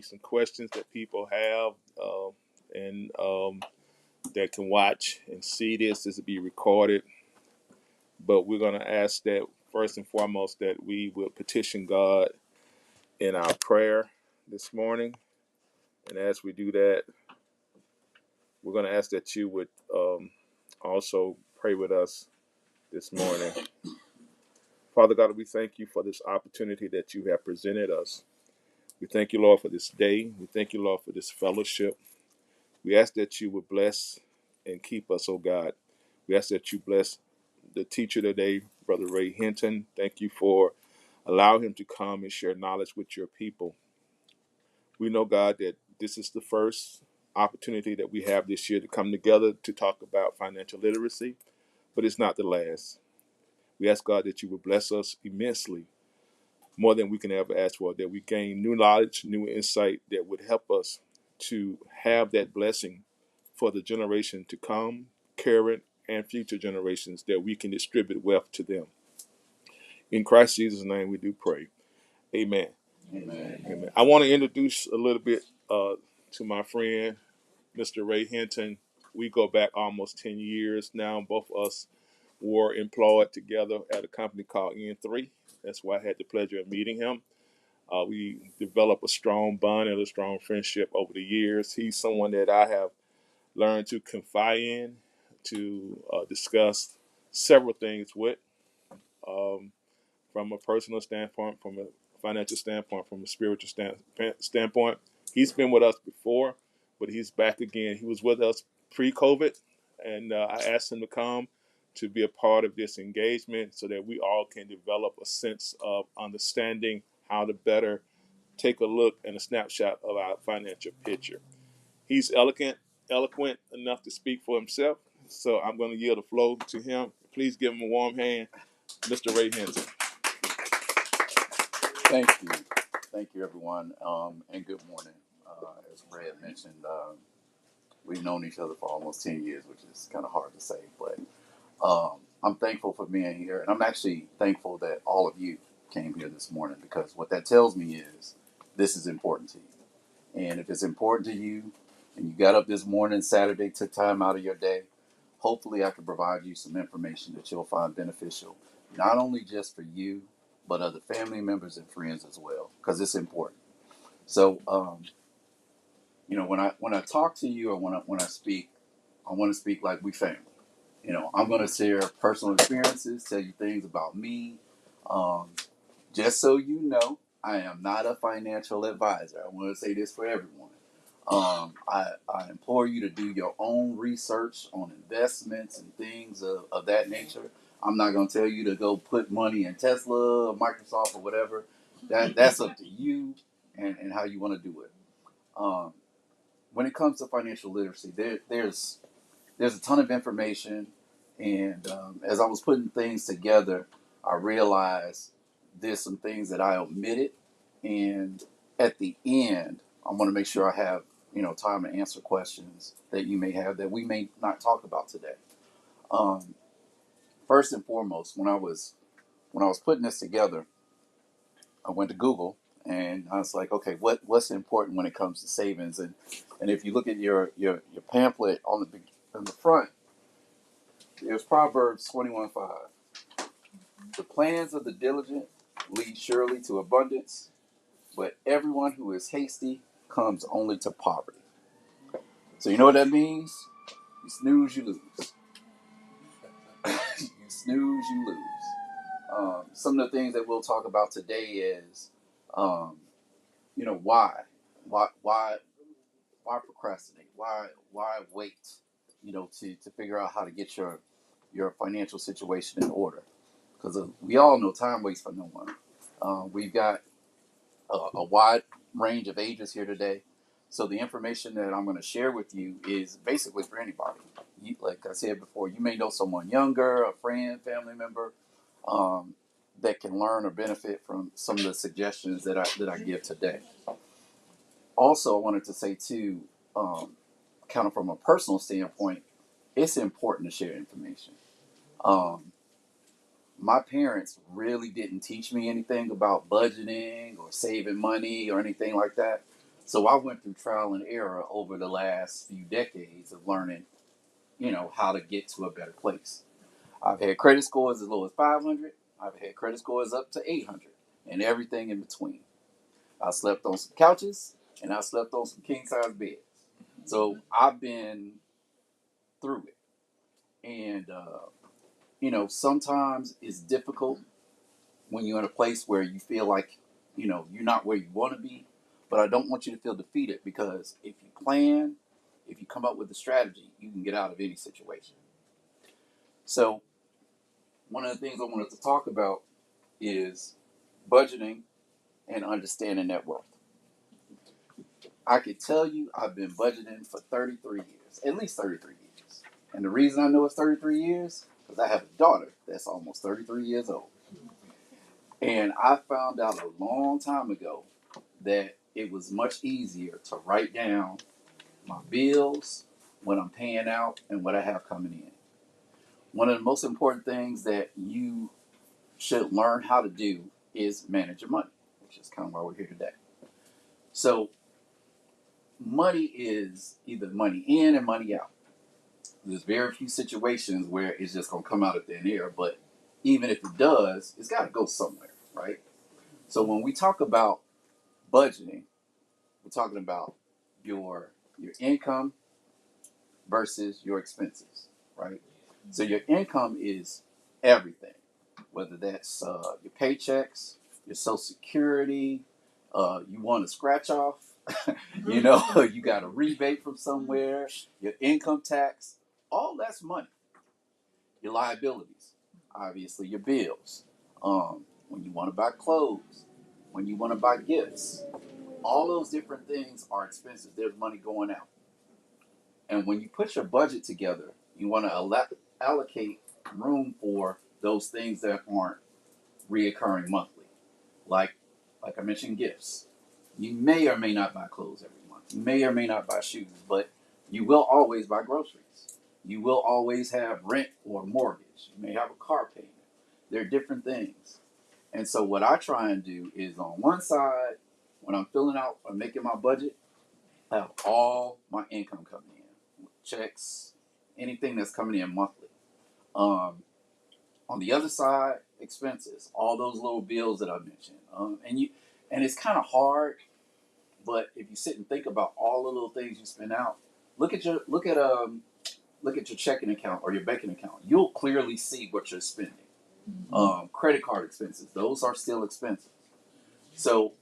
some questions that people have, and that can watch and see this. This will be recorded, but we're going to ask that first and foremost that we will petition God in our prayer this morning. And as we do that, we're going to ask that you would also pray with us this morning. Father God, we thank you for this opportunity that you have presented us. We thank you, Lord, for this day. We thank you, Lord, for this fellowship. We ask that you would bless and keep us, oh God. We ask that you bless the teacher today, Brother Ray Hinton. Thank you for allowing him to come and share knowledge with your people. We know, God, that this is the first opportunity that we have this year to come together to talk about financial literacy, but it's not the last. We ask, God, that you would bless us immensely, more than we can ever ask for, that we gain new knowledge, new insight that would help us to have that blessing for the generation to come, current and future generations, that we can distribute wealth to them. In Christ Jesus' name we do pray. Amen. Amen. Amen. I want to introduce a little bit to my friend, Mr. Ray Hinton. We go back almost 10 years now. Both of us were employed together at a company called N3. That's why I had the pleasure of meeting him. We developed a strong bond and a strong friendship over the years. He's someone that I have learned to confide in, to discuss several things with, um, from a personal standpoint, from a financial standpoint, from a spiritual standpoint. He's been with us before, but he's back again. He was with us pre-COVID, and I asked him to come to be a part of this engagement so that we all can develop a sense of understanding how to better take a look and a snapshot of our financial picture. He's eloquent enough to speak for himself, so I'm going to yield the floor to him. Please give him a warm hand, Mr. Ray Hinton. Thank you. Thank you, everyone, and good morning. As Red mentioned, we've known each other for almost 10 years, which is kind of hard to say, but I'm thankful for being here, and I'm actually thankful that all of you came here this morning, because what that tells me is this is important to you. And if it's important to you and you got up this morning, Saturday, took time out of your day, hopefully I can provide you some information that you'll find beneficial, not only just for you, but other family members and friends as well, because it's important. So, when I talk to you or when I speak, I want to speak like we family. I'm going to share personal experiences, tell you things about me. Um, just so you know, I am not a financial advisor. I want to say this for everyone. I implore you to do your own research on investments and things of that nature. I'm not going to tell you to go put money in Tesla or Microsoft or whatever. That's up to you and how you want to do it. Um, when it comes to financial literacy, there's a ton of information, and as I was putting things together, I realized there's some things that I omitted, and at the end, I want to make sure I have time to answer questions that you may have that we may not talk about today. Um, First and foremost, when I was putting this together, I went to Google and I was like, okay, what's important when it comes to savings? And if you look at your pamphlet on the front, there's Proverbs 21:5. The plans of the diligent lead surely to abundance, but everyone who is hasty comes only to poverty. So you know what that means? You snooze, you lose. You snooze, you lose. Some of the things that we'll talk about today is, um, why, why, why procrastinate? Why wait? To figure out how to get your financial situation in order. Because we all know time waits for no one. We've got a wide range of ages here today. So the information that I'm going to share with you is basically for anybody. Like I said before, you may know someone younger, a friend, family member, um, that can learn or benefit from some of the suggestions that I give today. Also, I wanted to say too, kind of from a personal standpoint, it's important to share information. Um, my parents really didn't teach me anything about budgeting or saving money or anything like that. So I went through trial and error over the last few decades of learning, how to get to a better place. I've had credit scores as low as 500. I've had credit scores up to 800 and everything in between. I slept on some couches and I slept on some king size beds. So I've been through it. And, sometimes it's difficult when you're in a place where you feel like, you're not where you want to be. But I don't want you to feel defeated, because if you plan, if you come up with a strategy, you can get out of any situation. So one of the things I wanted to talk about is budgeting and understanding net worth. I could tell you I've been budgeting for 33 years, at least 33 years. And the reason I know it's 33 years, because I have a daughter that's almost 33 years old. And I found out a long time ago that it was much easier to write down my bills, what I'm paying out, and what I have coming in. One of the most important things that you should learn how to do is manage your money, which is kind of why we're here today. So money is either money in and money out. There's very few situations where it's just going to come out of thin air, but even if it does, it's got to go somewhere, right? So when we talk about budgeting, we're talking about your income versus your expenses, right? So your income is everything, whether that's your paychecks, your Social Security, you want to scratch off, you got a rebate from somewhere, your income tax, all that's money. Your liabilities, obviously your bills, when you want to buy clothes, when you want to buy gifts, all those different things are expenses. There's money going out. And when you put your budget together, you want to allocate room for those things that aren't reoccurring monthly. Like I mentioned, gifts. You may or may not buy clothes every month. You may or may not buy shoes, but you will always buy groceries. You will always have rent or mortgage. You may have a car payment. There are different things. And so what I try and do is, on one side, when I'm filling out or making my budget, I have all my income coming in, checks, anything that's coming in monthly. On the other side, expenses, all those little bills that I mentioned, and it's kind of hard, but if you sit and think about all the little things you spend out, look at your checking account or your banking account. You'll clearly see what you're spending. Credit card expenses, those are still expenses. So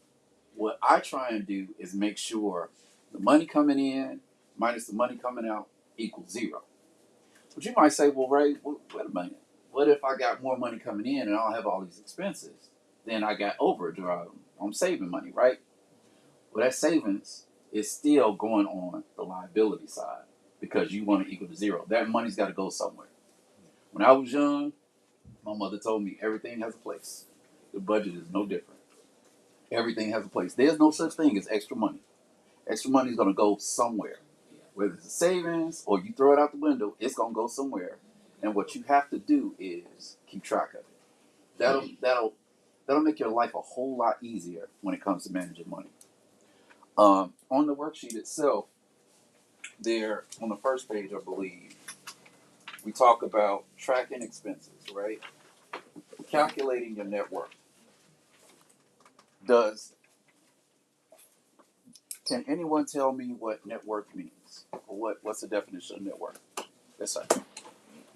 what I try and do is make sure the money coming in minus the money coming out equals zero. But you might say, well, Ray, wait a minute. What if I got more money coming in and I don't have all these expenses? Then I got overdrive. I'm saving money, right? Well, that savings is still going on the liability side, because you want to equal to zero. That money's got to go somewhere. When I was young, my mother told me everything has a place. The budget is no different. Everything has a place. There's no such thing as extra money. Extra money is going to go somewhere. Whether it's a savings or you throw it out the window, it's going to go somewhere. And what you have to do is keep track of it. That'll make your life a whole lot easier when it comes to managing money. On the worksheet itself, there on the first page, I believe, we talk about tracking expenses, right? Calculating your net worth. Can anyone tell me what net worth means? Or what's the definition of net worth? Yes, sir.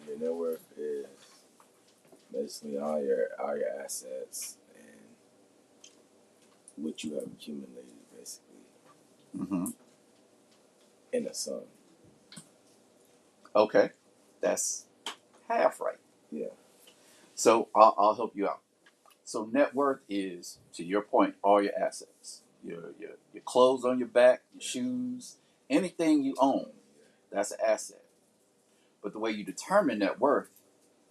Your net worth is basically all your assets and what you have accumulated, basically, Mm-hmm. in a sum. Okay, that's half right. Yeah. So I'll help you out. So net worth is, to your point, all your assets, your clothes on your back, your shoes, anything you own. That's an asset. But the way you determine net worth,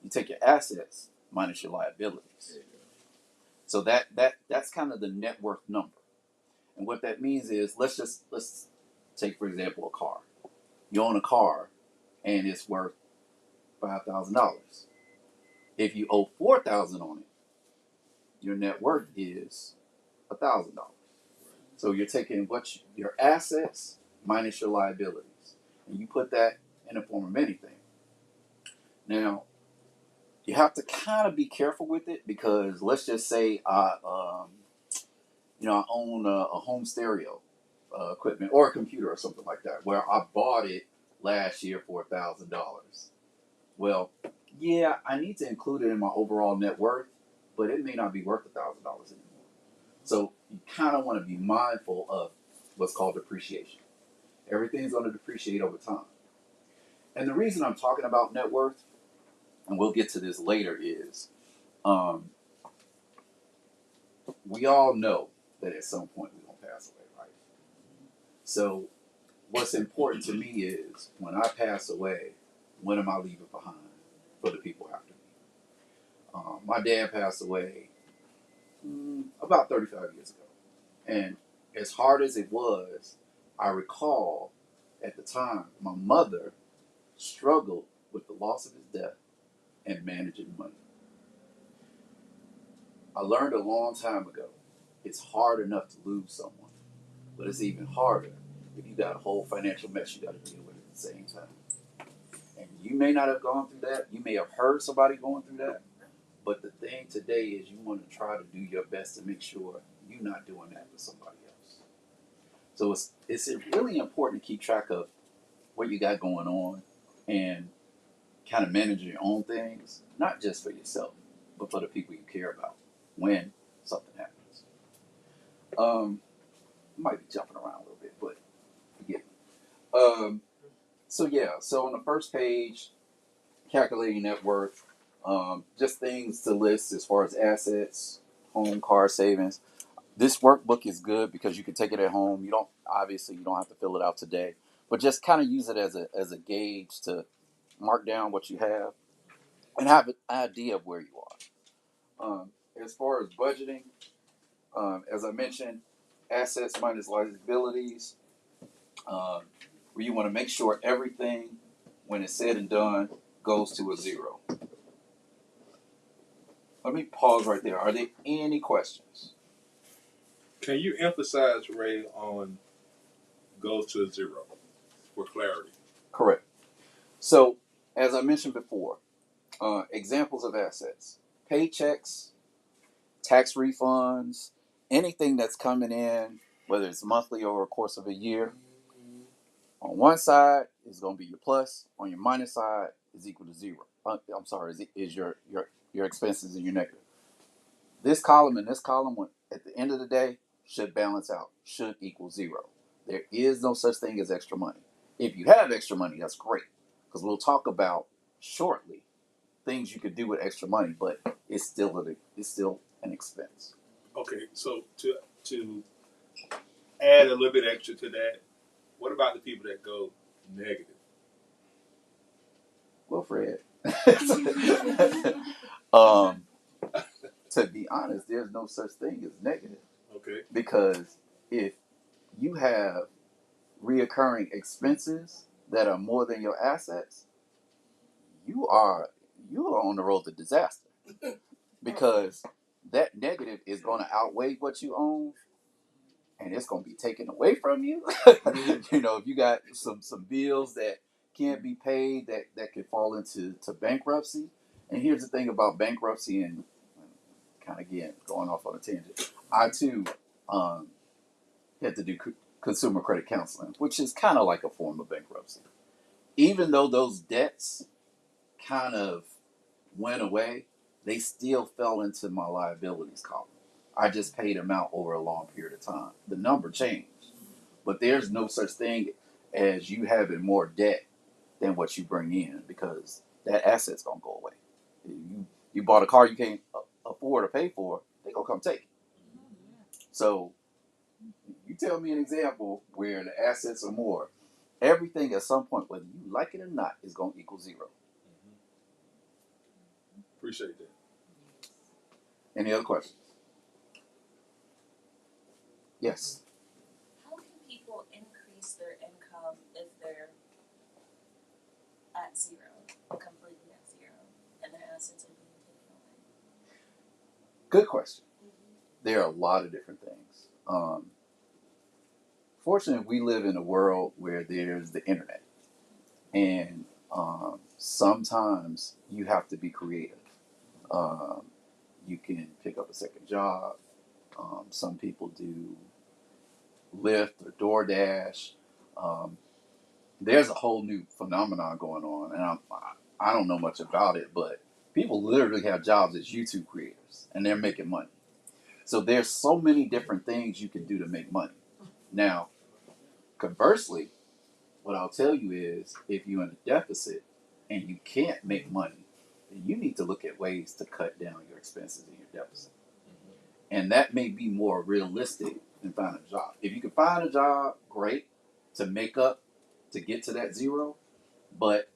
you take your assets minus your liabilities. So that's kind of the net worth number. And what that means is, let's take, for example, a car. You own a car and it's worth $5,000. If you owe $4,000 on it, your net worth is $1,000. So you're taking your assets minus your liabilities, and you put that in the form of anything. Now you have to kind of be careful with it because let's just say I own a home stereo equipment or a computer or something like that, where I bought it last year for $1,000. Well, yeah, I need to include it in my overall net worth, but it may not be worth $1,000 anymore. So you kind of want to be mindful of what's called depreciation. Everything's going to depreciate over time. And the reason I'm talking about net worth, and we'll get to this later, is um, we all know that at some point we're going to pass away, right? So what's important to me is when I pass away, what am I leaving behind for the people after me? My dad passed away about 35 years ago. And as hard as it was, I recall at the time my mother struggled with the loss of his death and managing money. I learned a long time ago it's hard enough to lose someone, but it's even harder if you got a whole financial mess you got to deal with at the same time. And you may not have gone through that. You may have heard somebody going through that. But the thing today is you want to try to do your best to make sure you're not doing that with somebody else. So it's really important to keep track of what you got going on and kind of manage your own things, not just for yourself, but for the people you care about when something happens. Might be jumping around a little bit, but forgive me. So on the first page, calculating net worth, just things to list as far as assets, home, car, savings. This workbook is good because you can take it at home. You don't have to fill it out today, but just kind of use it as a gauge to mark down what you have and have an idea of where you are. As far as budgeting, as I mentioned, assets minus liabilities. Where you want to make sure everything, when it's said and done, goes to a zero. Let me pause right there. Are there any questions? Can you emphasize, Ray, on goes to a zero for clarity? Correct. So, as I mentioned before, examples of assets: paychecks, tax refunds, anything that's coming in, whether it's monthly or over the course of a year. On one side is going to be your plus. On your minus side is equal to zero. I'm sorry, is your expenses and your negative. This column and this column, at the end of the day, should balance out, should equal zero. There is no such thing as extra money. If you have extra money, that's great, because we'll talk about shortly things you could do with extra money, but it's still an expense. Okay, so to add a little bit extra to that, what about the people that go negative? Well, Fred, um, to be honest, there's no such thing as negative. Okay. Because if you have reoccurring expenses that are more than your assets, you are on the road to disaster. Because that negative is going to outweigh what you own, and it's going to be taken away from you. If you got some bills that can't be paid, that could fall into bankruptcy. And here's the thing about bankruptcy, and kind of again going off on a tangent. I too had to do consumer credit counseling, which is kind of like a form of bankruptcy. Even though those debts kind of went away, they still fell into my liabilities column. I just paid them out over a long period of time. The number changed, but there's no such thing as you having more debt than what you bring in, because that asset's gonna go away. You bought a car you can't afford to pay for, they gonna come take it. So you tell me an example where the assets are more. Everything at some point, whether you like it or not, is going to equal zero. Appreciate that. Any other questions? Yes. How can people increase their income if they're at zero, completely at zero, and their assets are being taken away? Good question. There are a lot of different things. Fortunately, we live in a world where there's the internet, and sometimes you have to be creative. Um, you can pick up a second job. Some people do Lyft or DoorDash. Um, there's a whole new phenomenon going on, and I don't know much about it, but people literally have jobs as YouTube creators, and they're making money. So there's so many different things you can do to make money. Now, conversely, what I'll tell you is if you're in a deficit and you can't make money, then you need to look at ways to cut down your expenses in your deficit. And that may be more realistic than finding a job. If you can find a job, great, to make up, to get to that zero. But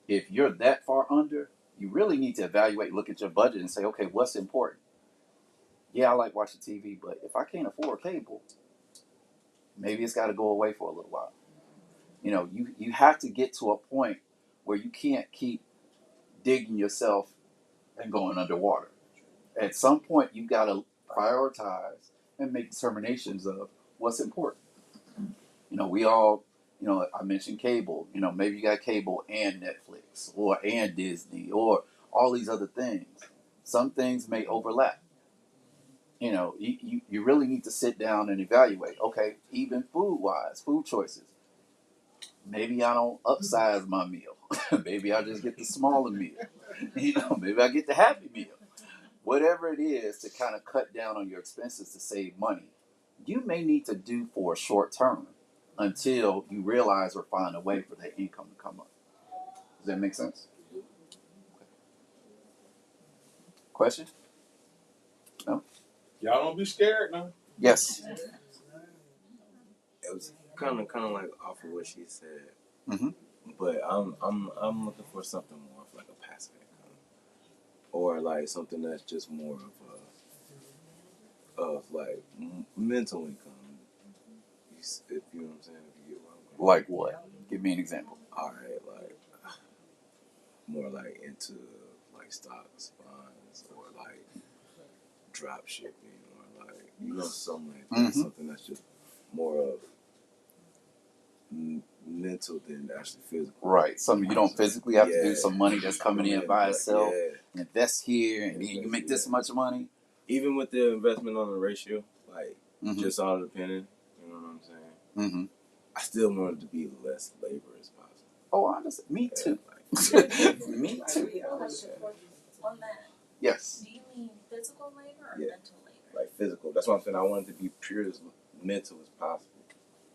if you're that far under, you really need to evaluate, look at your budget and say, okay, what's important? Yeah, I like watching TV, but if I can't afford cable, maybe it's got to go away for a little while. You have to get to a point where you can't keep digging yourself and going underwater. At some point, you got to prioritize and make determinations of what's important. We all, I mentioned cable. Maybe you got cable and Netflix and Disney or all these other things. Some things may overlap. You really need to sit down and evaluate. Okay, even food choices. Maybe I don't upsize my meal. Maybe I just get the smaller meal. Maybe I get the Happy Meal. Whatever it is to kind of cut down on your expenses to save money, you may need to do for a short term until you realize or find a way for that income to come up. Does that make sense? Question? No? Y'all don't be scared now. Yes. It was kind of like off of what she said, Mm-hmm. but I'm looking for something more of like a passive income, or like something that's just more of like mental income. If you know what I'm saying, if you get what I'm going. Like what? Give me an example. All right, like more like into like stocks, bonds, or like drop shipping, or like something like that. Mm-hmm. Something that's just more of mental than actually physical. Right. Something you don't physically have to do. Yeah. Some money that's coming in by itself. Yeah. Invest here, and then you make this much money. Even with the investment on the ratio, like Mm-hmm. just all depending, you know what I'm saying? Mm-hmm. I still want it to be less labor as possible. Oh, honestly, me too. Me too. On that, Yes. do you mean physical labor or Yeah. mental labor? Like physical. That's what I'm saying. I want it to be pure as mental as possible.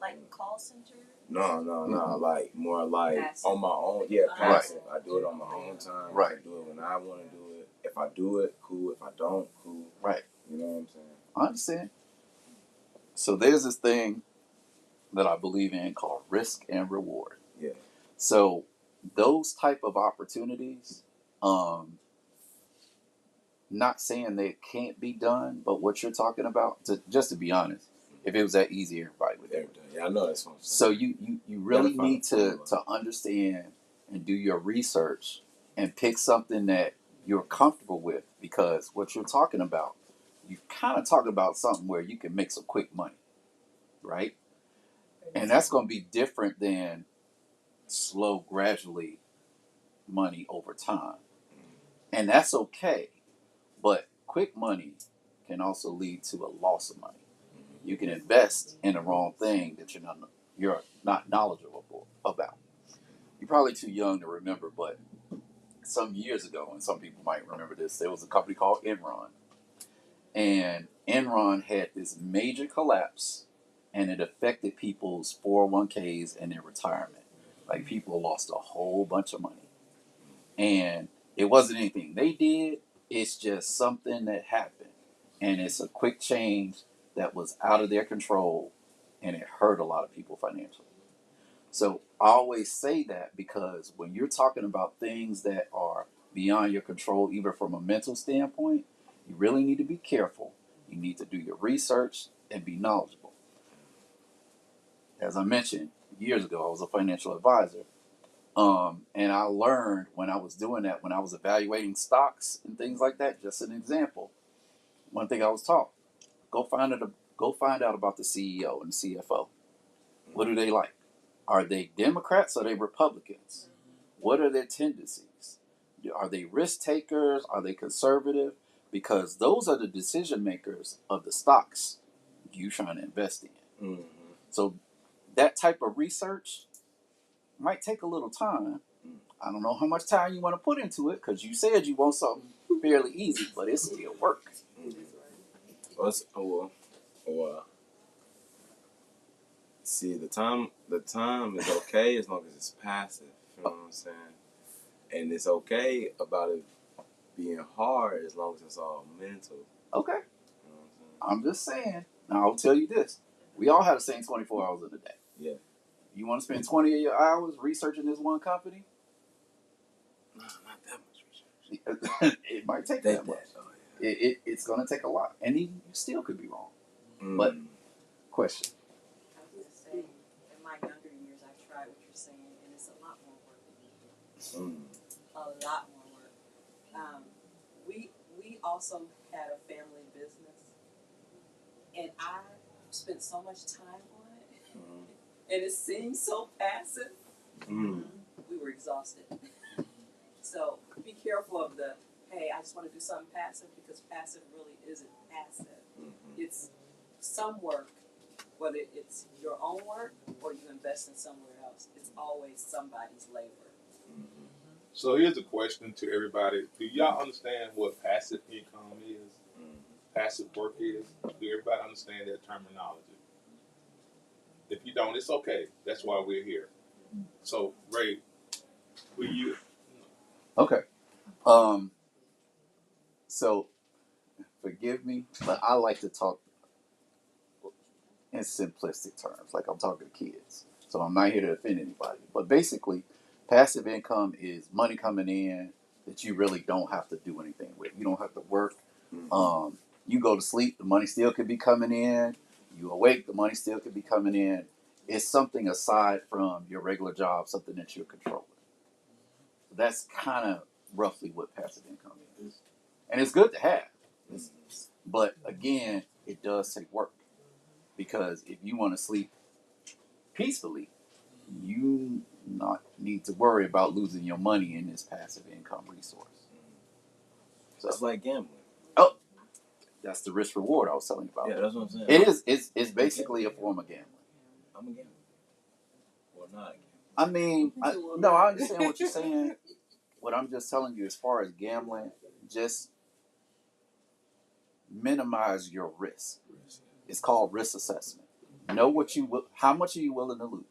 Like call center? No. Mm-hmm. Like more like Passive. on my own. Yeah, Right. passive. I do it on my own time. Right. I do it when I want to do it. If I do it, cool. If I don't, cool. Right. You know what I'm saying? I understand. So there's this thing that I believe in called risk and reward. Yeah. So those type of opportunities, not saying they can't be done, but what you're talking about, just to be honest, if it was that easy, everybody would do it. Yeah, I know that's what I'm saying. So you really Gotta find need a to formula. understand and do your research and pick something that you're comfortable with, because what you're talking about, you kind of talking about something where you can make some quick money, right? And that's going to be different than slow, gradually money over time. And that's okay. But quick money can also lead to a loss of money. You can invest in the wrong thing that you're not knowledgeable about. You're probably too young to remember, but some years ago, and some people might remember this, there was a company called Enron. And Enron had this major collapse, and it affected people's 401ks and their retirement. Like, people lost a whole bunch of money. And it wasn't anything they did, it's just something that happened. And it's a quick change that was out of their control, and it hurt a lot of people financially. So I always say that because when you're talking about things that are beyond your control, even from a mental standpoint, you really need to be careful. You need to do your research and be knowledgeable. As I mentioned, years ago, I was a financial advisor. And I learned when I was doing that, when I was evaluating stocks and things like that, just an example. One thing I was taught, go find out about the CEO and the CFO. What do they like? Are they Democrats? Or are they Republicans? What are their tendencies? Are they risk takers? Are they conservative? Because those are the decision makers of the stocks you trying to invest in. Mm-hmm. So that type of research might take a little time. I don't know how much time you want to put into it because you said you want something fairly easy, but it's still work. See, the time is okay as long as it's passive. You know what I'm saying? And it's okay about it being hard as long as it's all mental. Okay. You know what I'm I'm just saying. Now, I'll tell you this. We all have the same 24 hours in a day. Yeah. You want to spend 20 of your hours researching this one company? No, not that much research. It might take Take that much. that. Oh, yeah. It's going to take a lot. And you still could be wrong. Mm. But, question. I was gonna say, in my younger years, I tried what you're saying, and it's a lot more work than you do. A lot more work. We also had a family business, and I spent so much time on it, and it seemed so passive. We were exhausted. So be careful of the, hey, I just want to do something passive, because passive really isn't passive. It's some work, whether it's your own work or you invest in somewhere else. It's always somebody's labor. So here's a question to everybody: do y'all understand what passive income is? Passive work is? Do everybody understand that terminology? If you don't, it's okay. That's why we're here. So, Ray, will you? Okay. So, forgive me, but I like to talk in simplistic terms, like I'm talking to kids. So I'm not here to offend anybody. But basically, passive income is money coming in that you really don't have to do anything with. You don't have to work. You go to sleep, the money still could be coming in. You awake, the money still could be coming in. It's something aside from your regular job, something that you're controlling. That's kind of roughly what passive income is. And it's good to have. But again, it does take work. Because if you want to sleep peacefully, you not need to worry about losing your money in this passive income resource. So It's like gambling. Oh, that's the risk reward I was telling you about. Yeah, that's what I'm saying. It is. It's basically a form of gambling. I'm a gambler. Or not a gambler. I mean, no, I understand what you're saying. What I'm just telling you, as far as gambling, just minimize your risk. It's called risk assessment. Know what you will. How much are you willing to lose?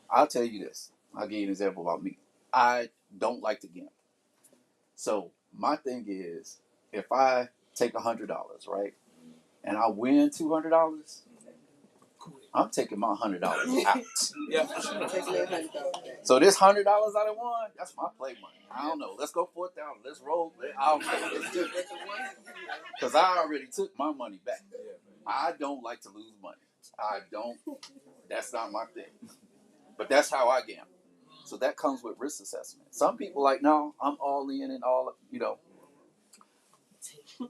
I'll tell you this. I'll give you an example about me. I don't like to gamble. So my thing is, if I take $100, right, and I win $200, I'm taking my $100 out. Yeah. So this $100 I done won, that's my play money. I don't know. Let's go 4,000. Let's roll. I don't know. Let's do it. Because I already took my money back. I don't like to lose money. I don't. That's not my thing. But that's how I gamble. So that comes with risk assessment. Some people like, no, I'm all in and all,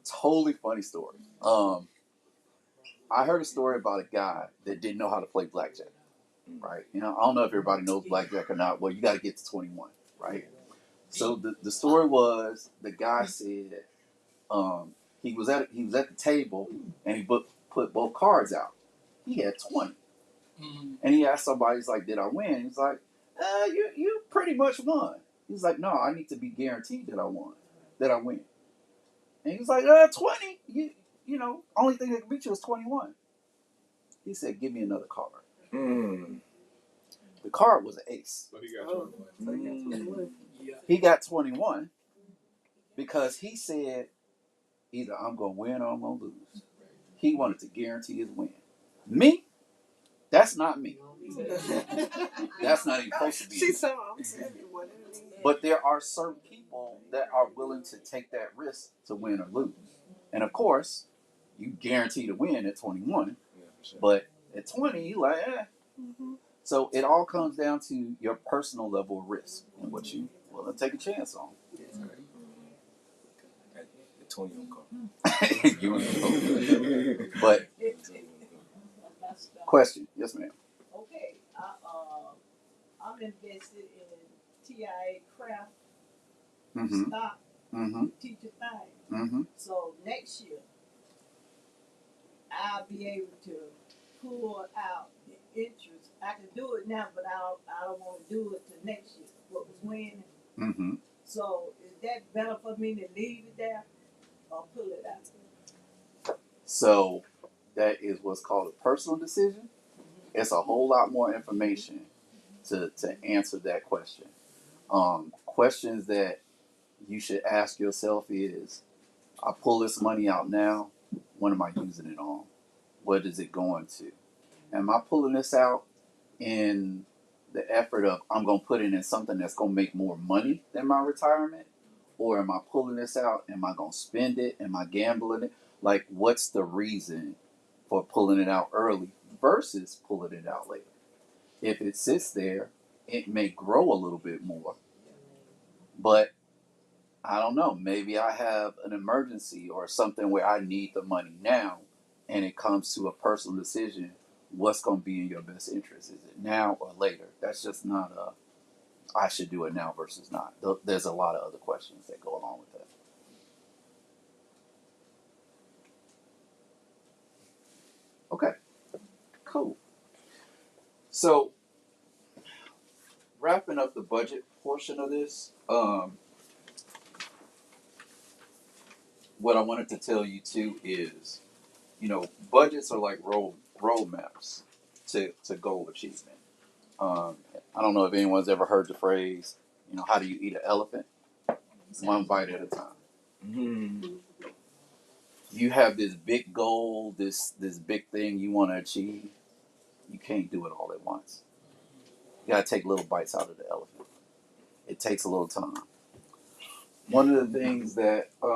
Totally funny story. I heard a story about a guy that didn't know how to play blackjack. Right? I don't know if everybody knows blackjack or not. Well, you got to get to 21, right? So the story was the guy said he was at the table and he put both cards out. He had 20. And he asked somebody, he's like, did I win? He's like, you pretty much won. He's like, no, I need to be guaranteed that I win. And he was like, 20? Only thing that can beat you is 21. He said, give me another card. The card was an ace. So he got 21. He got 21 because he said, either I'm going to win or I'm going to lose. He wanted to guarantee his win. Me? That's not me. That's not even supposed to be me. But there are certain people that are willing to take that risk to win or lose. And of course, you guarantee to win at 21. But at 20, you like, So it all comes down to your personal level of risk and what you willing to take a chance on. The 20 on call. But question, yes, ma'am. Okay, invested in TIA craft Mm-hmm. stock, Mm-hmm. teacher thing. Mm-hmm. So next year, I'll be able to pull out the interest. I can do it now, but I don't want to do it till next year. What was when? Mm-hmm. So is that better for me to leave it there or pull it out? So that is what's called a personal decision. It's a whole lot more information to answer that question. Questions that you should ask yourself is, I pull this money out now, what am I using it on? What is it going to? Am I pulling this out in the effort of I'm going to put it in something that's going to make more money than my retirement? Or am I pulling this out? Am I going to spend it? Am I gambling it? Like, what's the reason for pulling it out early versus pulling it out later? If it sits there, it may grow a little bit more, but I don't know. Maybe I have an emergency or something where I need the money now, and it comes to a personal decision. What's going to be in your best interest? Is it now or later? That's just not a I should do it now versus not. There's a lot of other questions that go along with that. Okay, cool. So wrapping up the budget portion of this, what I wanted to tell you too is, budgets are like roadmaps to goal achievement. I don't know if anyone's ever heard the phrase, how do you eat an elephant? One bite at a time. Mm-hmm. You have this big goal, this big thing you want to achieve. You can't do it all at once. You got to take little bites out of the elephant. It takes a little time. One of the things that I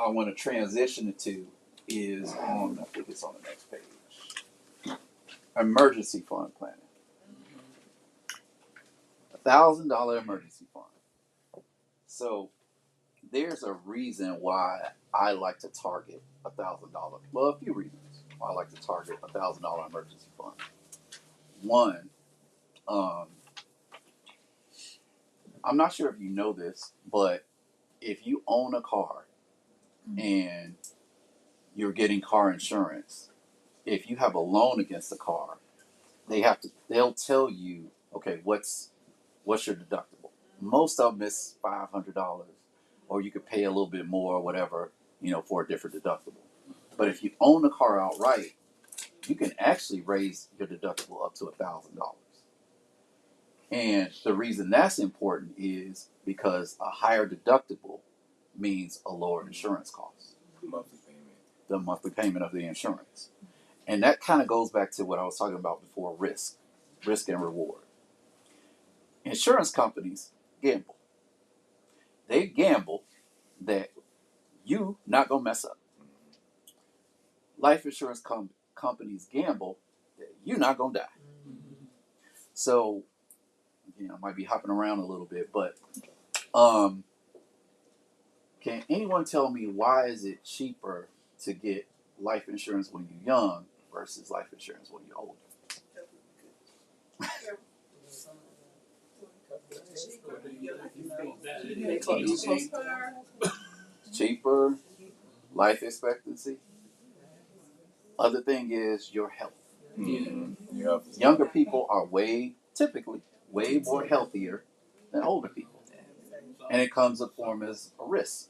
want to transition it to is I think it's on the next page. Emergency fund planning. $1,000 emergency fund. So there's a reason why I like to target $1,000. Well, a few reasons why I like to target $1,000 emergency fund. One, I'm not sure if you know this, but if you own a car and you're getting car insurance, if you have a loan against the car, they'll tell you, okay, what's your deductible? Most of them is $500, or you could pay a little bit more or whatever, for a different deductible. But if you own the car outright, you can actually raise your deductible up to $1,000. And the reason that's important is because a higher deductible means a lower insurance cost. Monthly payment. The monthly payment of the insurance. And that kind of goes back to what I was talking about before, risk and reward. Insurance companies gamble. They gamble that you not going to mess up. Life insurance companies gamble that you're not going to die. So, I might be hopping around a little bit, but can anyone tell me why is it cheaper to get life insurance when you're young versus life insurance when you're older? Cheaper, life expectancy. Other thing is your health. Mm-hmm. Yep. Younger people are typically way more healthier than older people. And it comes in form as a risk.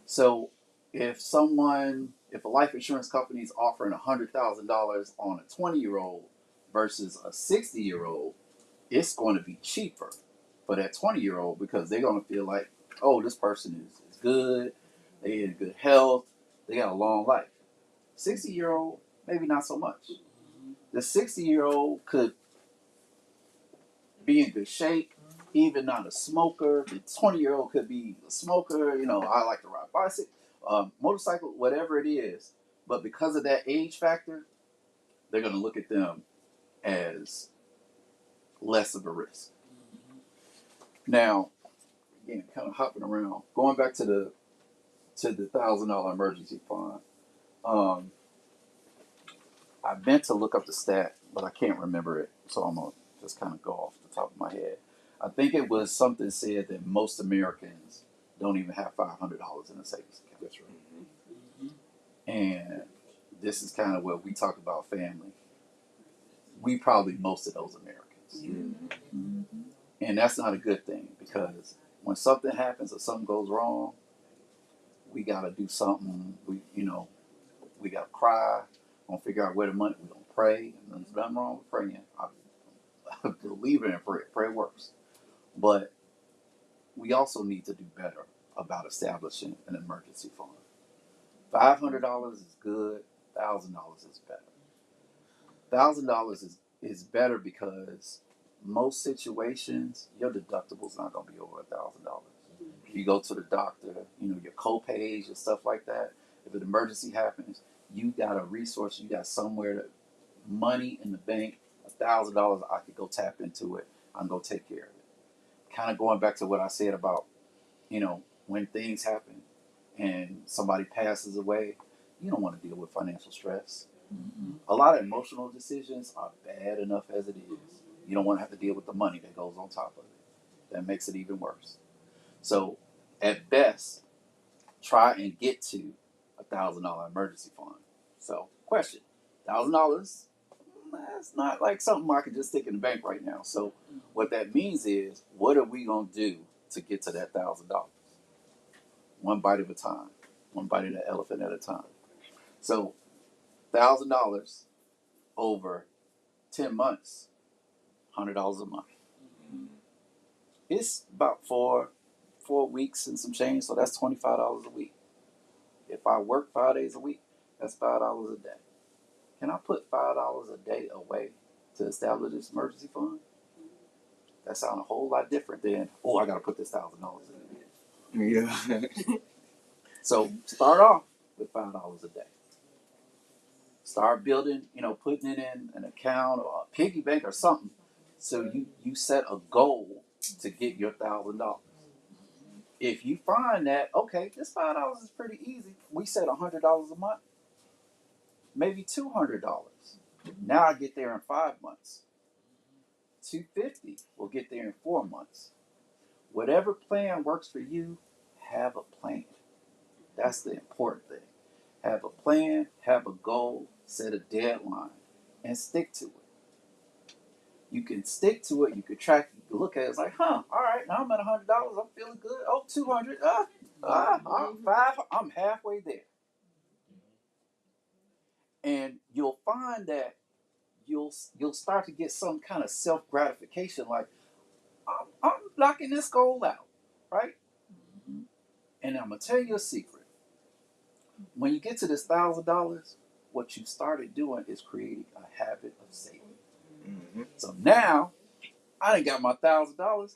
So if a life insurance company is offering $100,000 on a 20-year-old versus a 60-year-old, it's going to be cheaper for that 20-year-old because they're going to feel like, oh, this person is good, they in good health, they got a long life. 60-year-old, maybe not so much. The 60-year-old could be in good shape, even not a smoker. The 20-year-old could be a smoker. I like to ride bicycle, motorcycle, whatever it is. But because of that age factor, they're going to look at them as less of a risk. Now, again, kind of hopping around, going back to the $1,000 emergency fund. I meant to look up the stat but I can't remember it, so I'm gonna just kind of go off the top of my head. I think it was something said that most Americans don't even have $500 in a savings account. That's right. And this is kind of where we talk about family. We probably most of those Americans, and that's not a good thing because when something happens or something goes wrong, we gotta do something. We gotta cry. We're gonna figure out where the money. We're gonna pray. And there's nothing wrong with praying. I believe in prayer. Prayer works, but we also need to do better about establishing an emergency fund. $500 is good. $1,000 is better. $1,000 is better because most situations your deductible's not gonna be over $1,000. If you go to the doctor, your co-pays, your stuff like that. If an emergency happens, you got a resource. You got somewhere to money in the bank. $1,000, I could go tap into it. I'm gonna take care of it. Kind of going back to what I said about when things happen and somebody passes away, you don't want to deal with financial stress. A lot of emotional decisions are bad enough as it is. You don't want to have to deal with the money that goes on top of it. That makes it even worse. So, at best, try and get to $1,000 emergency fund. So, question: $1,000? That's not like something I could just stick in the bank right now. So, what that means is, what are we gonna do to get to that $1,000? One bite at a time. One bite of the elephant at a time. So, $1,000 over 10 months, $100 a month. It's about four weeks and some change, so that's $25 a week. If I work 5 days a week, that's $5 a day. Can I put $5 a day away to establish this emergency fund? That sounds a whole lot different than, I got to put this $1,000 in it. Yeah. So start off with $5 a day. Start building, putting it in an account or a piggy bank or something. So you set a goal to get your $1,000. If you find that, okay, this $5 is pretty easy. We said $100 a month, maybe $200. Now I get there in 5 months. $250 will get there in 4 months. Whatever plan works for you, have a plan. That's the important thing. Have a plan, have a goal, set a deadline, and stick to it. You can stick to it, you can track, you can look at it, it's like, all right, now I'm at $100, I'm feeling good. Oh, 200, I'm halfway there. And you'll find that you'll start to get some kind of self gratification, like I'm knocking this goal out, right? And I'm gonna tell you a secret. When you get to this $1,000, what you started doing is creating a habit of saving. Mm-hmm. So now I done got my $1,000.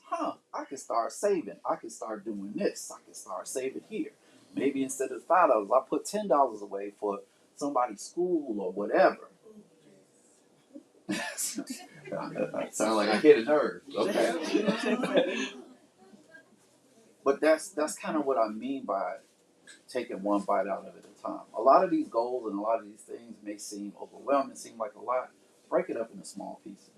I can start saving. I can start doing this. I can start saving here. Maybe instead of $5, I put $10 away for somebody's school or whatever. Sound like I hit a nerve. Okay. But that's kind of what I mean by taking one bite out of it at a time. A lot of these goals and a lot of these things may seem overwhelming, seem like a lot. Break it up into small pieces.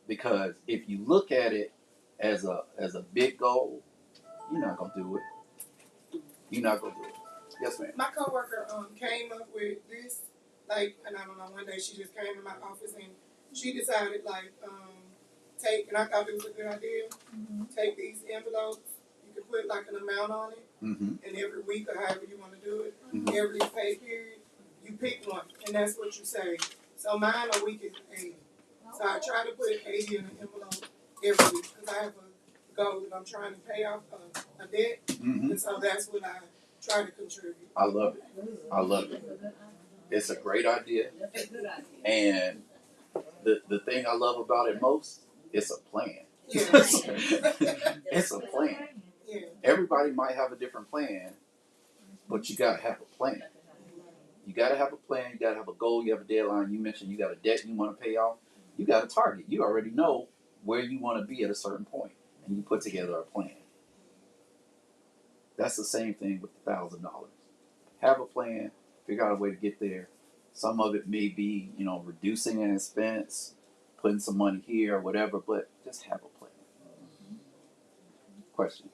Because if you look at it as a big goal, you're not gonna do it. You're not gonna do it. Yes, ma'am. My coworker came up with this, and I don't know, one day she just came in my office and she decided and I thought it was a good idea. Take these envelopes, you could put like an amount on it, and every week or however you want to do it, every pay period, you pick one, and that's what you save. So mine a week is 80. So I try to put 80 in an envelope every week because I have a goal that I'm trying to pay off a debt, and so that's what I try to contribute. I love it. It's a great idea. And the thing I love about it most, it's a plan. Yeah. It's a plan. Yeah. Everybody might have a different plan, but you gotta have a plan. You gotta have a plan, you gotta have a goal, you have a deadline. You mentioned you got a debt you want to pay off. You got a target. You already know where you want to be at a certain point, and you put together a plan. That's the same thing with the $1,000. Have a plan, figure out a way to get there, Some of it may be, reducing an expense, putting some money here or whatever, but just have a plan. Question.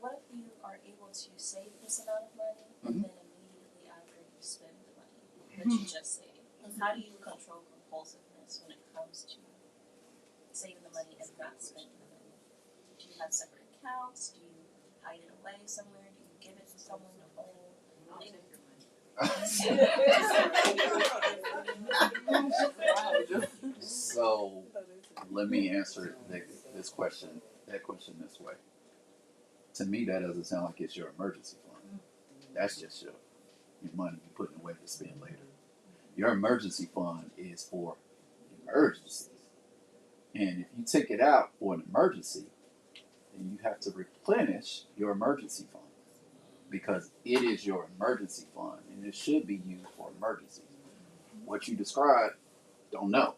What if you are able to save this amount of money and then immediately after you spend the money that you just saved? How do you control compulsiveness when it comes to saving the money and not spending the money? Do you have separate accounts? Do you hide it away somewhere? Do you give it to someone to hold? I'll take your money. So let me answer that question this way. To me, that doesn't sound like it's your emergency fund. That's just your money you're putting away to spend later. Your emergency fund is for emergencies. And if you take it out for an emergency, then you have to replenish your emergency fund because it is your emergency fund and it should be used for emergencies. What you described, don't know.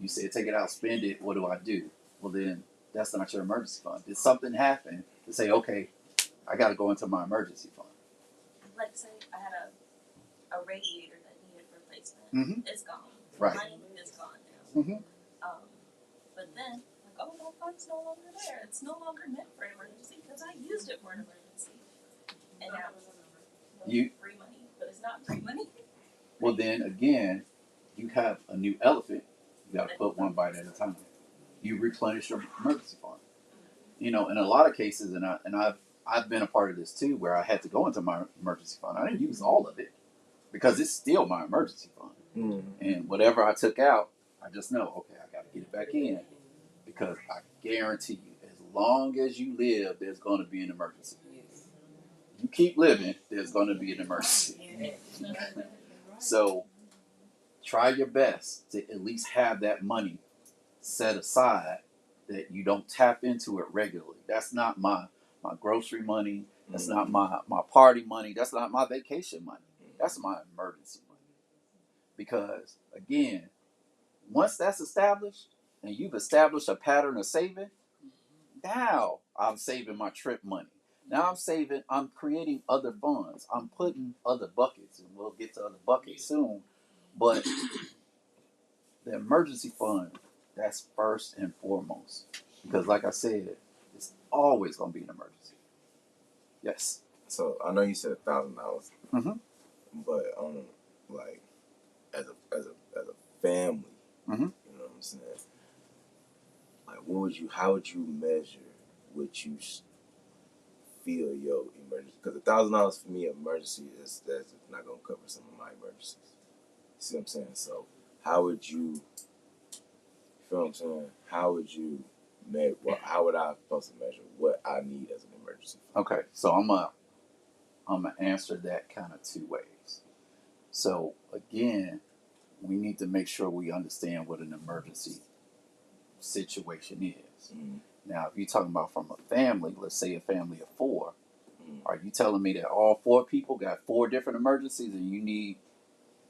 You said take it out, spend it, what do I do? Well, then that's not your emergency fund. Did something happen to say, okay, I got to go into my emergency fund? Like, say I had a radiator that needed replacement. Mm-hmm. It's gone. Right. Money is gone now. Mm-hmm. But then, like, oh, that fund's no longer there. It's no longer meant for an emergency because I used it for an emergency. And now it's free money, but it's not free money. Well, then again, you have a new elephant. You got to put one bite at a time. You replenish your emergency fund. In a lot of cases, and I've been a part of this too, where I had to go into my emergency fund. I didn't use all of it because it's still my emergency fund. Mm-hmm. And whatever I took out, I just know, okay, I got to get it back in because I guarantee you, as long as you live, there's going to be an emergency. You keep living, there's going to be an emergency. So try your best to at least have that money set aside that you don't tap into it regularly. That's not my grocery money. That's not my party money. That's not my vacation money. That's my emergency money. Because, again, once that's established and you've established a pattern of saving, now I'm saving my trip money. Now I'm creating other funds. I'm putting other buckets, and we'll get to other buckets soon. But the emergency fund, that's first and foremost. Because like I said, it's always going to be an emergency. Yes. So I know you said $1,000, Mm-hmm. but like as a family, Mm-hmm. you know what I'm saying? Like, how would you measure what you feel your emergency? Because $1,000 for me, emergency that's not gonna cover some of my emergencies. See what I'm saying? So how would you feel what I'm saying? How would you how would I supposed to measure what I need as an emergency? Okay, so I'm gonna answer that kind of two ways. So again, we need to make sure we understand what an emergency situation is. Mm-hmm. Now, if you're talking about from a family, let's say a family of 4, Mm-hmm. are you telling me that all 4 people got 4 different emergencies and you need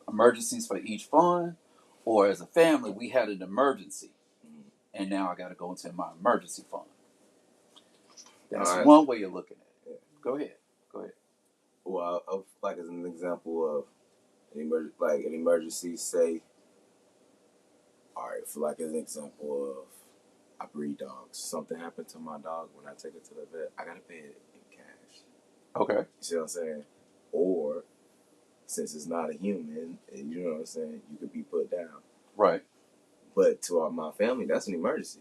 emergencies for each fund? Or as a family, we had an emergency and now I got to go into my emergency fund? That's All right. one way of looking at it. Go ahead. Well, like as an example of an emergency, say, all right, for like an example of, I breed dogs. Something happened to my dog. When I take it to the vet, I gotta pay it in cash. Okay. You see what I'm saying? Or since it's not a human, you know what I'm saying, you could be put down. Right. But to my family, that's an emergency.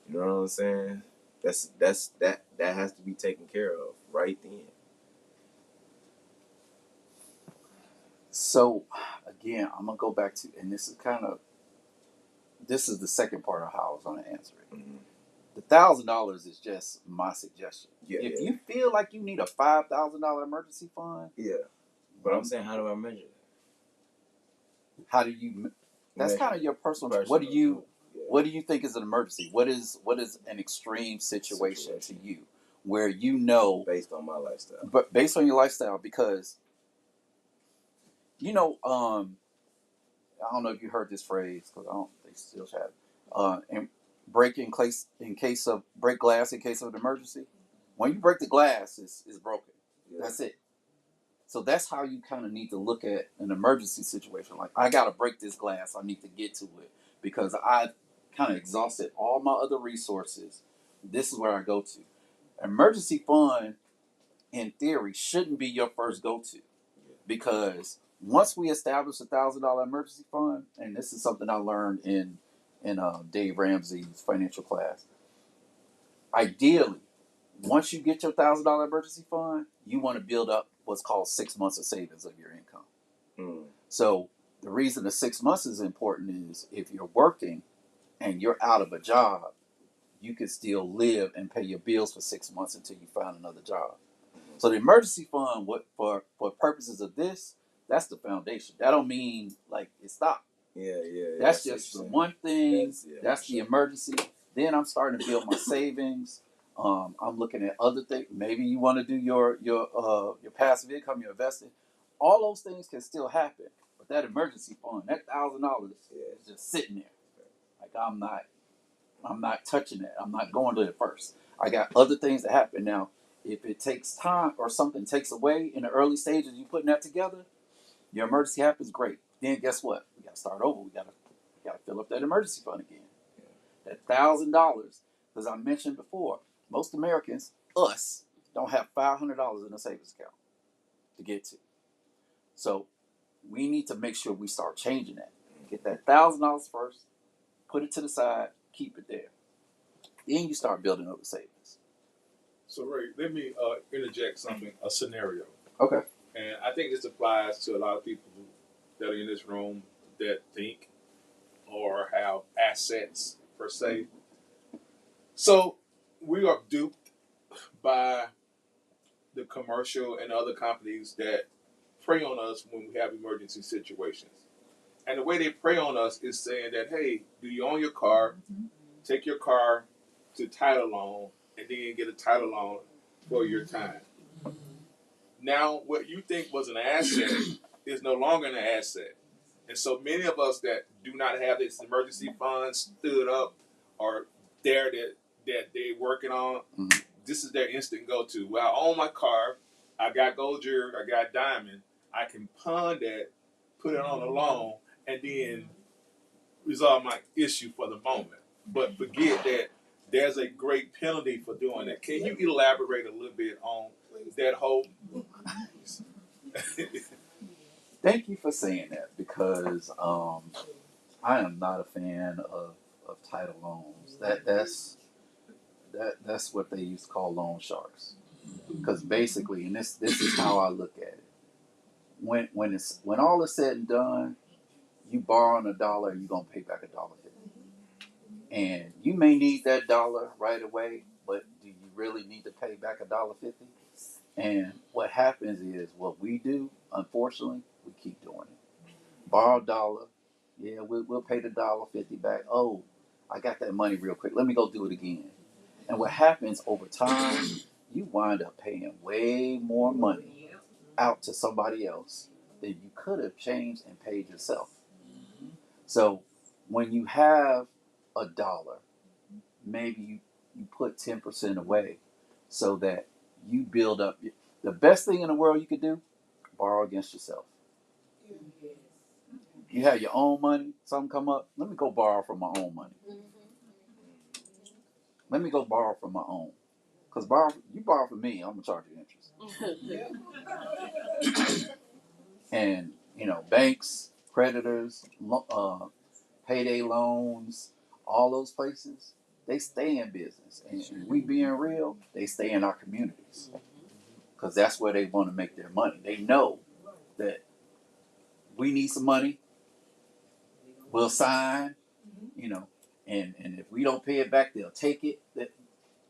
You know what I'm saying? That has to be taken care of right then. So, again, I'm going to go back to, and this is the second part of how I was going to answer it. Mm-hmm. The $1,000 is just my suggestion. Yeah, if you feel like you need a $5,000 emergency fund, yeah. But I'm saying, how do I measure that? how do you? That's kind of your personal. What do you think is an emergency? What is an extreme situation to you, where you know based on my lifestyle? But based on your lifestyle, because I don't know if you heard this phrase, because I don't. They still have and break glass in case of an emergency. When you break the glass, it's broken. Yeah. That's it. So that's how you kind of need to look at an emergency situation. Like, I got to break this glass. I need to get to it because I kind of exhausted all my other resources. This is where I go to. Emergency fund, in theory, shouldn't be your first go-to because once we establish $1,000 emergency fund, and this is something I learned in Dave Ramsey's financial class. Ideally, once you get your $1,000 emergency fund, you want to build up what's called 6 months of savings of your income. So the reason the 6 months is important is if you're working and you're out of a job, you can still live and pay your bills for 6 months until you find another job. So the emergency fund, what for purposes of this, that's the foundation. That don't mean like it stopped. Yeah. That's just the one thing. That's the sure. emergency. Then I'm starting to build my savings. I'm looking at other things. Maybe you want to do your passive income, your investing. All those things can still happen. But that emergency fund, that $1,000 is just sitting there. Like I'm not touching that. I'm not going to it first. I got other things that happen now. If it takes time or something takes away in the early stages, you putting that together, your emergency happens, great. Then guess what? We got to start over. We got to fill up that emergency fund again. That $1,000, because I mentioned before, most Americans, us, don't have $500 in a savings account to get to. So we need to make sure we start changing that. Get that $1,000 first, put it to the side, keep it there. Then you start building up the savings. So Ray, let me interject something, a scenario. Okay. And I think this applies to a lot of people that are in this room that think or have assets per se. So we are duped by the commercial and other companies that prey on us when we have emergency situations. And the way they prey on us is saying that, hey, do you own your car? Take your car to title loan and then get a title loan for your time. Now, what you think was an asset is no longer an asset. And so many of us that do not have this emergency fund stood up or there that they're working on, this is their instant go-to. Well, I own my car. I got gold jewelry. I got diamond. I can pawn that, put it on a loan, and then resolve my issue for the moment. But forget that there's a great penalty for doing that. Can you elaborate a little bit on that whole? Thank you for saying that because I am not a fan of title loans. That's what they used to call loan sharks. Because basically, and this is how I look at it. When all is said and done, you borrow $1, you're gonna pay back $1.50. And you may need that dollar right away, but do you really need to pay back $1.50? And what happens is what we do, unfortunately, we keep doing it. Borrow $1, yeah, we'll pay the $1.50 back. Oh, I got that money real quick. Let me go do it again. And what happens over time, you wind up paying way more money out to somebody else than you could have changed and paid yourself. So when you have $1, maybe you put 10% away so that you build up. The best thing in the world you could do, borrow against yourself. You have your own money, something come up, let me go borrow from my own money. Let me go borrow from my own. Because you borrow from me, I'm going to charge you interest. And, banks, creditors, payday loans, all those places, they stay in business. And we being real, they stay in our communities. Because that's where they want to make their money. They know that we need some money, we'll sign, and if we don't pay it back, they'll take it.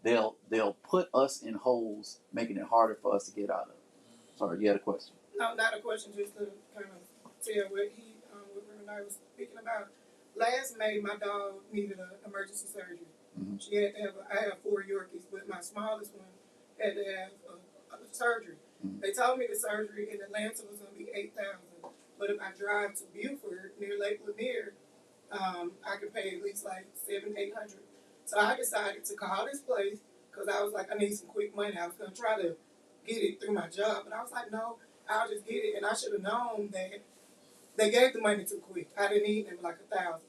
They'll put us in holes, making it harder for us to get out of. Sorry, you had a question? No, not a question, just to kind of tell what what Renee was speaking about. Last May, my dog needed an emergency surgery. Mm-hmm. She had to I have 4 Yorkies, but my smallest one had to have a surgery. Mm-hmm. They told me the surgery in Atlanta was going to be $8,000, but if I drive to Buford near Lake Lanier, I could pay at least like $700-800. So I decided to call this place because I was like, I need some quick money. I was going to try to get it through my job, but I was like, no, I'll just get it. And I should have known that they gave the money too quick. I didn't need them like 1,000.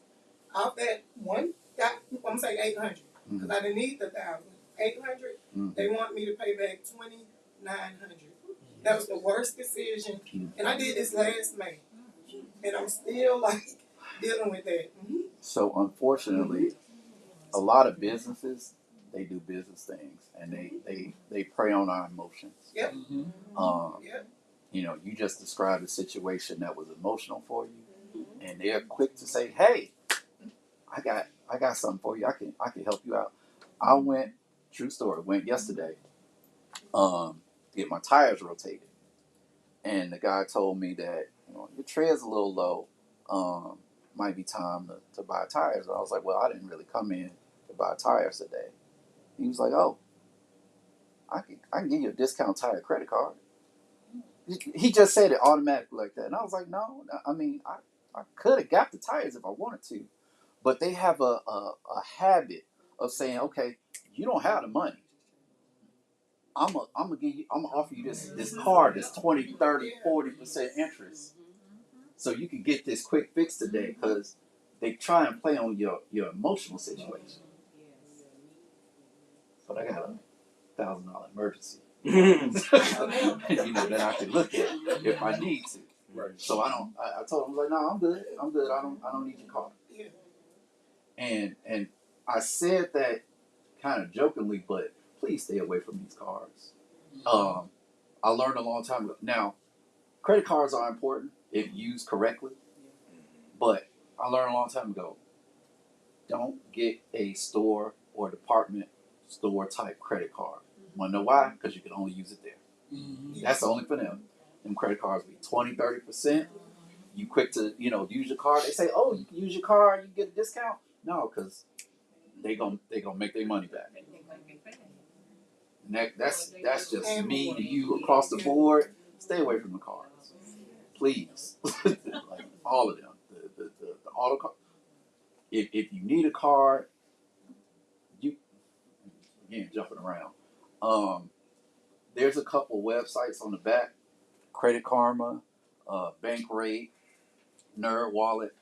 Off that one, I'm gonna say 800 because I didn't need the 1,000. 800. They want me to pay back 2,900. That was the worst decision, and I did this last May, and I'm still like dealing with that. So unfortunately, a lot of businesses, they do business things, and they prey on our emotions. Yep. Yep. You know, you just described a situation that was emotional for you, and they're quick to say, "Hey, I got something for you. I can help you out." I went, true story, went yesterday, to get my tires rotated, and the guy told me that, you know, your tread's a little low. Might be time to buy tires. And I was like, well, I didn't really come in to buy tires today. He was like, oh, I can give you a discount tire credit card. He just said it automatically like that. And I was like, no, I mean, I could have got the tires if I wanted to. But they have a habit of saying, okay, you don't have the money. I'm gonna offer you this card that's 20, 30, 40% interest. So you can get this quick fix today because they try and play on your emotional situation. But I got a $1,000 emergency. You know, that I can look at if I need to. Right. So I told him, like, no, I'm good. I don't need your car. And I said that kind of jokingly, but please stay away from these cards. I learned a long time ago. Now, credit cards are important if used correctly, but I learned a long time ago, don't get a store or department store type credit card. Want to know why? Because you can only use it there. That's only for them. Them credit cards be 20, 30%. You quick to, you know, use your card. They say, oh, you can use your card, you get a discount. No, because they gonna make their money back. And that's just me to you across the board. Stay away from the cards, please. Like all of them. The auto card. If you need a card, you again jumping around. There's a couple websites on the back: Credit Karma, Bankrate, Nerd Wallet.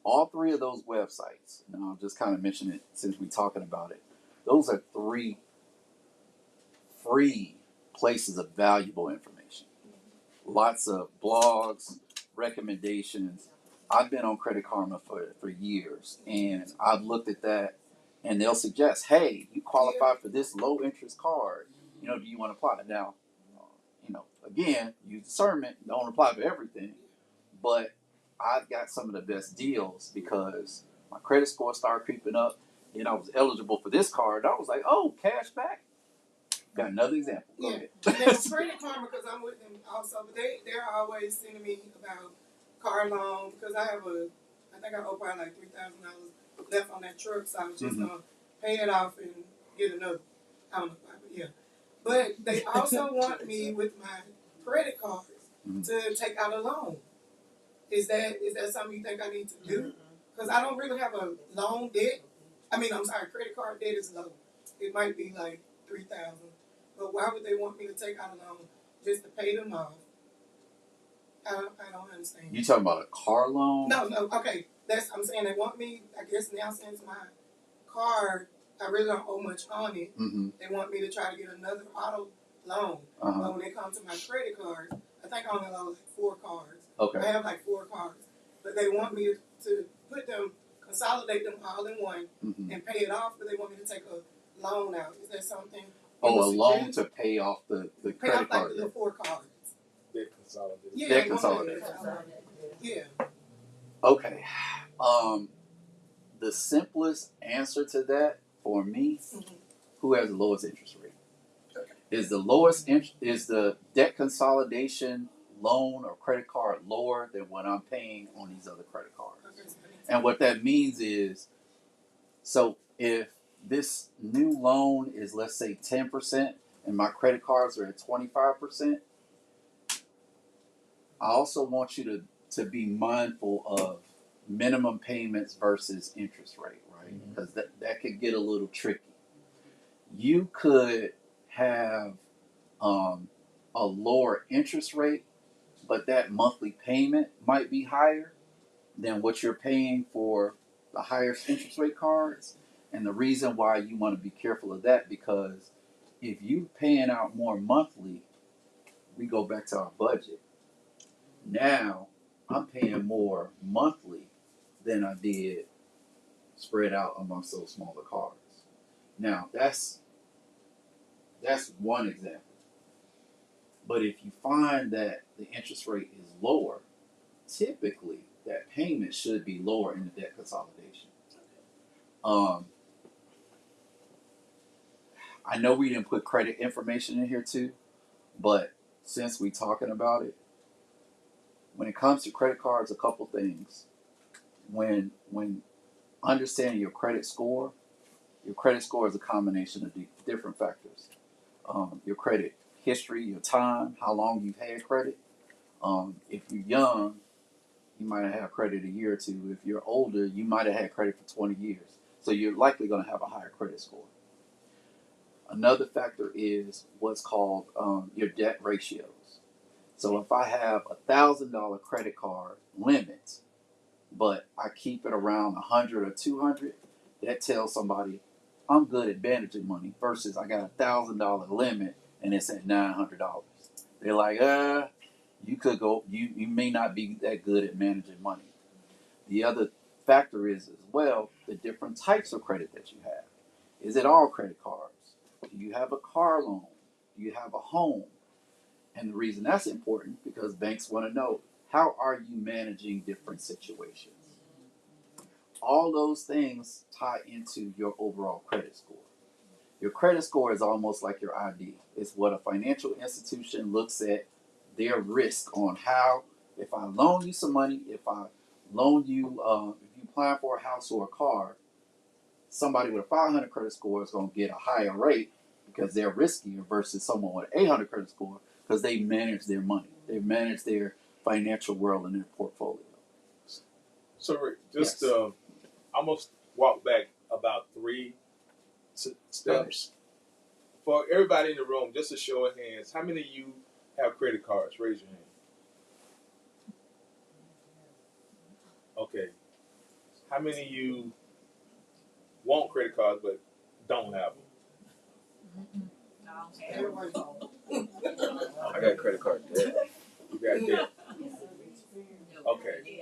All three of those websites. Now I'll just kind of mention it since we're talking about it. Those are 3 free places of valuable information. Lots of blogs, recommendations. I've been on Credit Karma for years, and I've looked at that, and they'll suggest, hey, you qualify for this low interest card. You know, do you want to apply? Now, you know, again, use discernment. Don't apply for everything, but I've got some of the best deals because my credit score started creeping up, and I was eligible for this card. I was like, oh, cash back. Got another example. Go ahead. And then with Credit Karma, because I'm with them also, but they're always sending me about car loan because I think I owe probably like $3,000 left on that truck, so I was just gonna pay it off and get another. I don't know, but yeah. But they also want me with my credit cards to take out a loan. Is that something you think I need to do? Because I don't really have a loan debt. I mean, I'm sorry, credit card debt is low. It might be like $3,000. But why would they want me to take out a loan just to pay them off? I don't understand. You talking about a car loan? No, okay. I'm saying they want me, I guess now since my card, I really don't owe much on it. They want me to try to get another auto loan. But when it comes to my credit card, I think I only owe like 4 cards. Okay. I have like 4 cards. But they want me to put them, consolidate them all in one and pay it off, but they want me to take a loan out. Is that something? Oh, a loan to pay off the credit card. Like the 4 cards. Debt consolidated. Yeah, Debt consolidated. Yeah. Okay. The simplest answer to that for me, who has the lowest interest rate? Is the debt consolidation loan or credit card lower than what I'm paying on these other credit cards? And what that means is, so if this new loan is, let's say, 10% and my credit cards are at 25%, I also want you to be mindful of minimum payments versus interest rate, right? Because that could get a little tricky. You could have a lower interest rate, but that monthly payment might be higher than what you're paying for the higher interest rate cards. And the reason why you want to be careful of that, because if you paying out more monthly, we go back to our budget. Now I'm paying more monthly than I did spread out amongst those smaller cards. Now that's one example. But if you find that the interest rate is lower, typically that payment should be lower in the debt consolidation. I know we didn't put credit information in here too, but since we're talking about it, when it comes to credit cards, a couple things. When understanding your credit score is a combination of different factors. Your credit history, your time, how long you've had credit. If you're young, you might have had credit a year or two. If you're older, you might have had credit for 20 years. So you're likely going to have a higher credit score. Another factor is what's called your debt ratios. So if I have $1,000 credit card limit, but I keep it around 100 or 200, that tells somebody I'm good at managing money. Versus I got $1,000 limit and it's at $900. They're like, you could go. You may not be that good at managing money. The other factor is as well the different types of credit that you have. Is it all credit cards? Do you have a car loan? Do you have a home? And the reason that's important because banks want to know how are you managing different situations. All those things tie into your overall credit score. Your credit score is almost like your ID. It's what a financial institution looks at their risk on how, if I loan you some money, if I loan you, if you apply for a house or a car, somebody with a 500 credit score is going to get a higher rate because they're riskier versus someone with an 800 credit score because they manage their money. They manage their financial world and their portfolio. So Rick, just Yes. I'm gonna walk back about 3 steps. For everybody in the room, just a show of hands, how many of you have credit cards? Raise your hand. Okay. How many of you want credit cards but don't have them? Everyone. I got credit card debt. You got debt. Okay.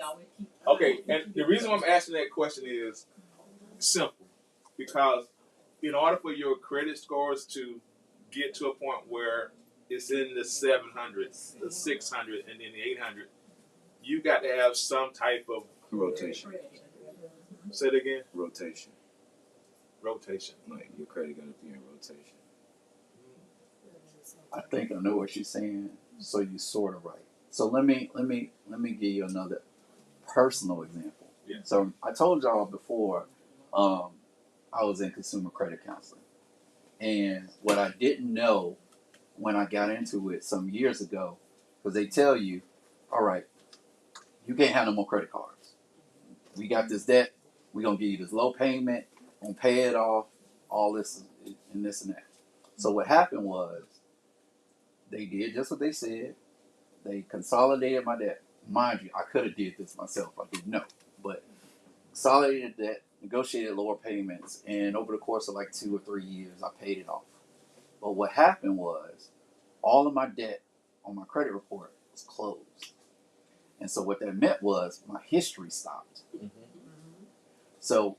Okay, and the reason I'm asking that question is simple. Because in order for your credit scores to get to a point where it's in the 700s, the 600, and then the 800, you got to have some type of Rotation. say it again. Rotation. Rotation. Like your credit gotta be in rotation. I think I know what you're saying. So you're sort of right. So let me give you another personal example. Yeah. So I told y'all before, I was in consumer credit counseling, and what I didn't know when I got into it some years ago, because they tell you, all right, you can't have no more credit cards. We got this debt. We're gonna give you this low payment. Gonna pay it off. All this and this and that. So what happened was, they did just what they said. They consolidated my debt. Mind you, I could have did this myself. I didn't know, but consolidated debt, negotiated lower payments, and over the course of like 2 or 3 years, I paid it off. But what happened was, all of my debt on my credit report was closed, and so what that meant was my history stopped. So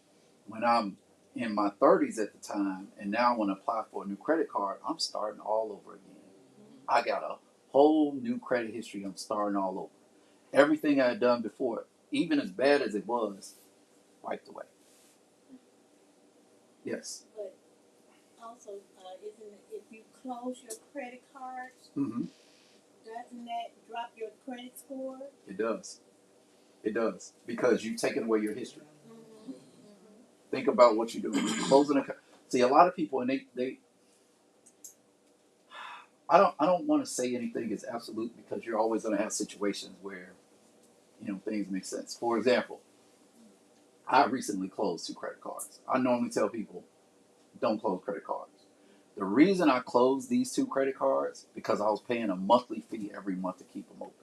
when I'm in my 30s at the time, and now I want to apply for a new credit card, I'm starting all over again. I got a whole new credit history. I'm starting all over. Everything I had done before, even as bad as it was, wiped away. Yes. But also, isn't it, if you close your credit cards, Mm-hmm. doesn't that drop your credit score? It does. It does because you've taken away your history. Think about what you're doing. You're closing a. See, a lot of people, and they. I don't want to say anything is absolute because you're always going to have situations where, things make sense. For example, I recently closed 2 credit cards. I normally tell people, don't close credit cards. The reason I closed these 2 credit cards because I was paying a monthly fee every month to keep them open.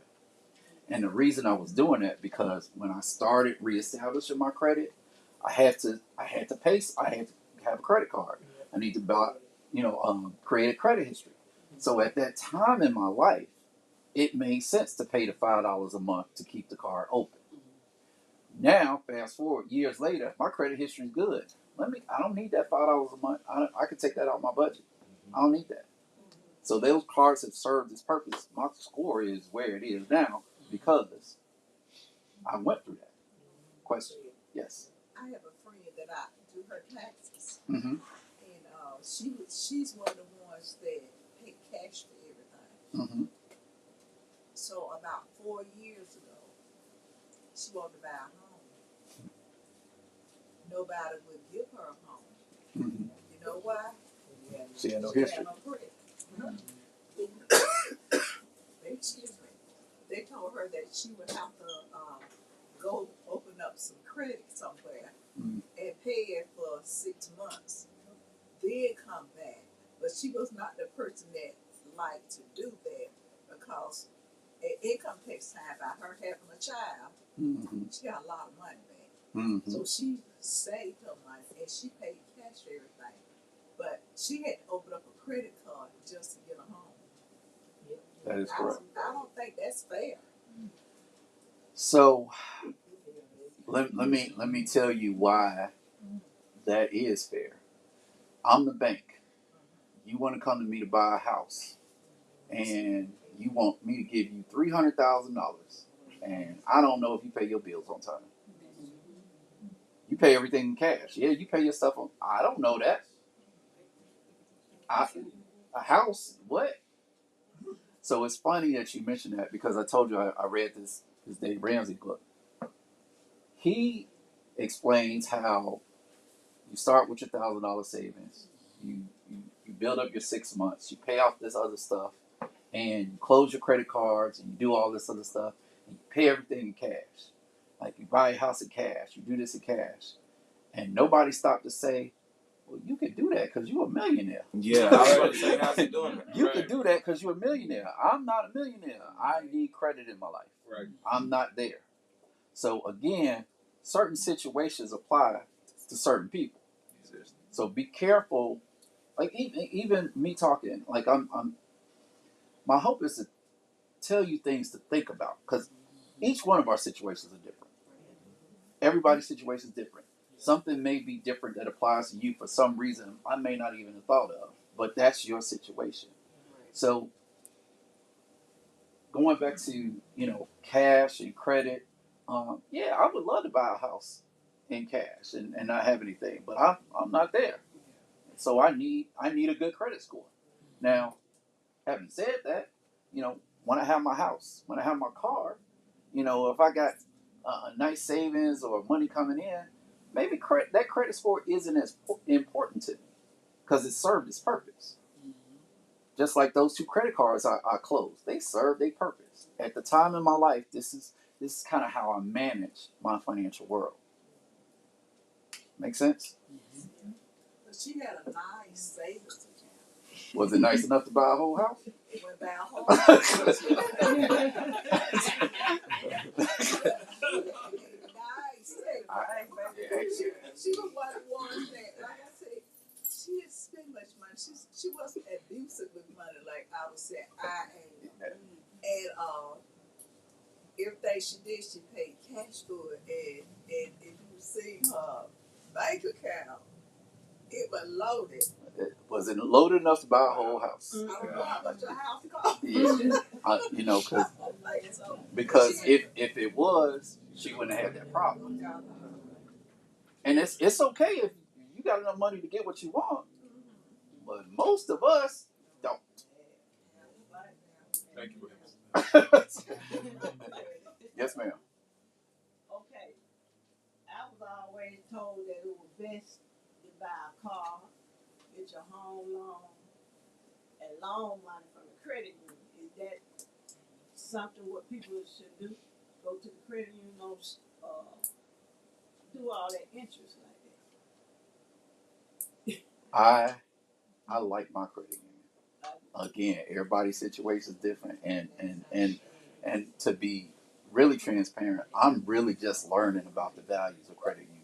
And the reason I was doing that because when I started reestablishing my credit, I had to pay. I had to have a credit card. I need to buy, create a credit history. So at that time in my life, it made sense to pay the $5 a month to keep the card open. Now, fast forward years later, my credit history is good. I don't need that $5 a month. I can take that out of my budget. I don't need that. So those cards have served its purpose. My score is where it is now because I went through that. Question? Yes. I have a friend that I do her taxes, Mm-hmm. and she's one of the ones that pay cash for everything. Mm-hmm. So about 4 years ago, she wanted to buy a home. Nobody would give her a home. Mm-hmm. You know why? She had no She history. had no credit. Excuse me. They told her that she would have to go open up some credit somewhere Mm-hmm. and pay it for 6 months, then come back. But she was not the person that liked to do that because income tax time by her having a child, Mm-hmm. she got a lot of money back. Mm-hmm. So she saved her money and she paid cash for everything. But she had to open up a credit card just to get a home. That is correct. I don't think that's fair. So let me tell you why that is fair. I'm the bank. You want to come to me to buy a house, and you want me to give you $300,000, and I don't know if you pay your bills on time. You pay everything in cash. Yeah, you pay your stuff on. I don't know that. A house? What? So it's funny that you mentioned that because I told you I read this Dave Ramsey book. He explains how you start with your $1,000 savings. You build up your 6 months. You pay off this other stuff, and you close your credit cards, and you do all this other stuff, and you pay everything in cash. Like you buy a house in cash. You do this in cash, and nobody stopped to say, "Well, you can do that because you're a millionaire." Yeah, I was about to say, how's he doing that? You can do that because you're a millionaire. I'm not a millionaire. I need credit in my life. Right. I'm not there. So again, certain situations apply to certain people. So be careful. Like even me talking, like I'm my hope is to tell you things to think about because each one of our situations are different. Everybody's situation is different. Something may be different that applies to you for some reason I may not even have thought of, but that's your situation. So going back to cash and credit, yeah, I would love to buy a house in cash and not have anything, but I'm not there. So I need a good credit score. Now, having said that, when I have my house, when I have my car, if I got a nice savings or money coming in, maybe that credit score isn't as important to me because it served its purpose. Just like those 2 credit cards I closed, they served their purpose. At the time in my life, this is kind of how I manage my financial world. Make sense? But she had a nice savings account. Was it nice enough to buy a whole house? It went by a whole nice. She was one of the ones that, like I said, she didn't spend much money. She wasn't abusive with money like I would say I am. And everything she did, she paid cash for it. And if you see her bank account, it was loaded. Was it loaded enough to buy a whole house? I don't know how much a house cost. Yeah, because if it was, she wouldn't have had that problem. And it's okay if you got enough money to get what you want, but most of us don't. Thank you. Yes, ma'am. Okay. I was always told that it was best to buy a car, get your home loan, and loan money from the credit union. Is that something what people should do? Go to the credit union, do all that interest like that. I like my credit union. Again, everybody's situation is different, and to be really transparent, I'm really just learning about the values of credit unions.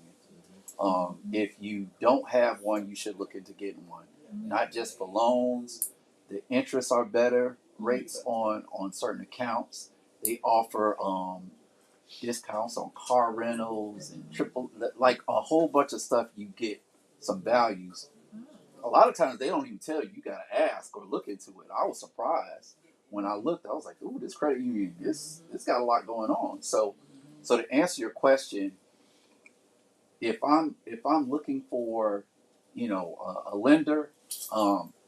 If you don't have one, you should look into getting one. Not just for loans. The interests are better. Rates on certain accounts. They offer discounts on car rentals and triple, like a whole bunch of stuff. You get some values. A lot of times they don't even tell you. You gotta ask or look into it. I was surprised when I looked. I was like, "Ooh, this credit union, this got a lot going on." So to answer your question, if I'm looking for, a lender,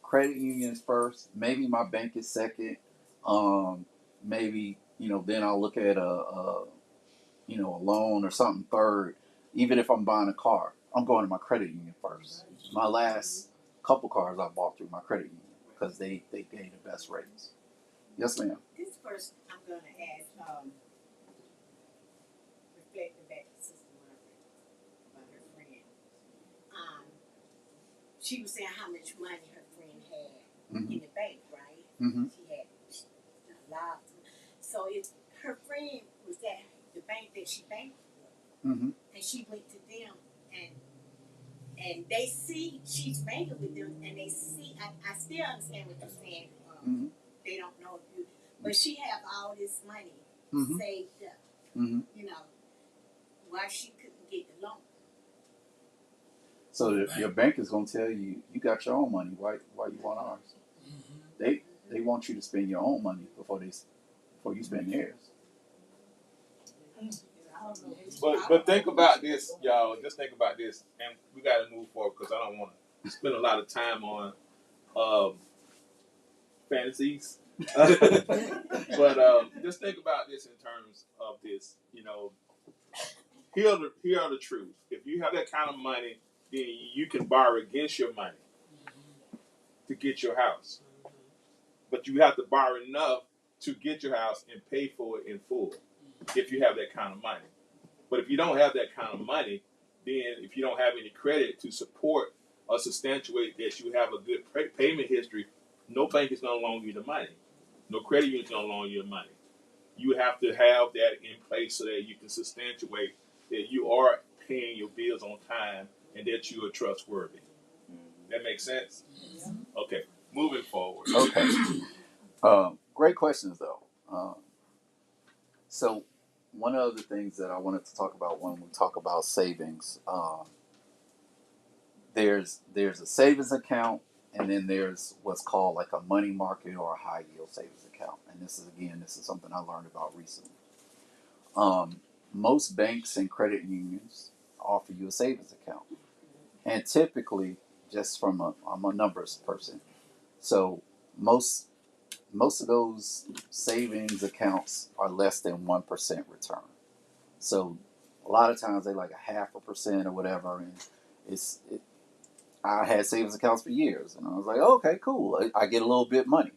credit unions first. Maybe my bank is second. Maybe then I'll look at a loan or something third. Even if I'm buying a car, I'm going to my credit union first. My last couple cars I bought through my credit union because they gave the best rates. Yes, ma'am. This first, I'm gonna ask, reflecting back to Sister Margaret about her friend. She was saying how much money her friend had in the bank, right? Mm-hmm. She had a lot. So if her friend was at the bank that she banked with, Mm-hmm. and she went to them, and they see she's banking with them, and they see. I still understand what you're saying. Mm-hmm. They don't know if you, but she have all this money Mm-hmm. saved up. Mm-hmm. Why she couldn't get the loan? So your bank is gonna tell you you got your own money. Why you want ours? They want you to spend your own money before you spend theirs. But think about this, y'all. Just think about this, and we got to move forward because I don't want to spend a lot of time on fantasies. But just think about this in terms of this. Here are the truths. If you have that kind of money, then you can borrow against your money to get your house. But you have to borrow enough to get your house and pay for it in full if you have that kind of money. But if you don't have that kind of money, then if you don't have any credit to support or substantiate that you have a good payment history, no bank is going to loan you the money. No credit union is going to loan you the money. You have to have that in place so that you can substantiate that you are paying your bills on time and that you are trustworthy. That makes sense? Okay, moving forward. Okay. Great questions though. So one of the things that I wanted to talk about when we talk about savings, there's a savings account, and then there's what's called like a money market or a high yield savings account. And this is something I learned about recently. Most banks and credit unions offer you a savings account, and typically, just I'm a numbers person, so most of those savings accounts are less than 1% return. So a lot of times they like a 0.5% or whatever, and I had savings accounts for years, and I was like, okay, cool, I get a little bit money.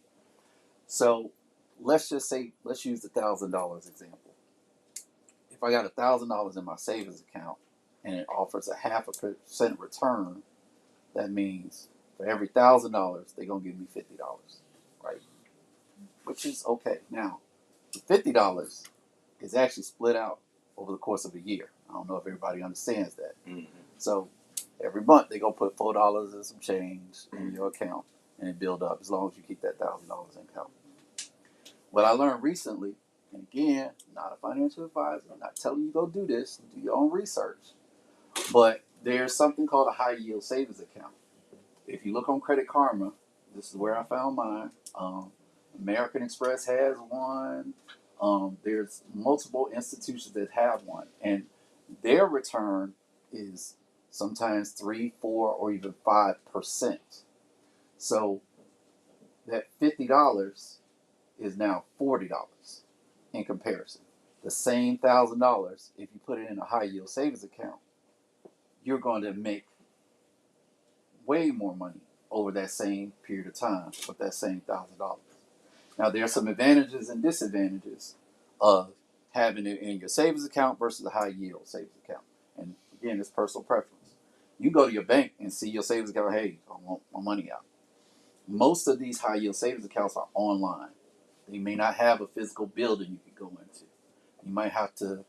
So let's use the $1,000 example. If I got $1,000 in my savings account and it offers a 0.5% return, that means for every $1,000 they're gonna give me $50, right? Which is okay. Now, the $50 is actually split out over the course of a year. I don't know if everybody understands that. Mm-hmm. So every month they go put $4 and some change in your account, and it build up as long as you keep that $1,000 in account. What I learned recently, and again, not a financial advisor, I'm not telling you go do this, do your own research, but there's something called a high yield savings account. If you look on Credit Karma, this is where I found mine. American Express has one. There's multiple institutions that have one, and their return is sometimes 3, 4, or even 5%. So that $50 is now $40 in comparison. The same $1,000, if you put it in a high yield savings account, you're going to make way more money over that same period of time with that same $1,000. Now, there are some advantages and disadvantages of having it in your savings account versus a high yield savings account. And again, it's personal preference. You go to your bank and see your savings account, hey, I want my money out. Most of these high yield savings accounts are online. They may not have a physical building you can go into. You might have to,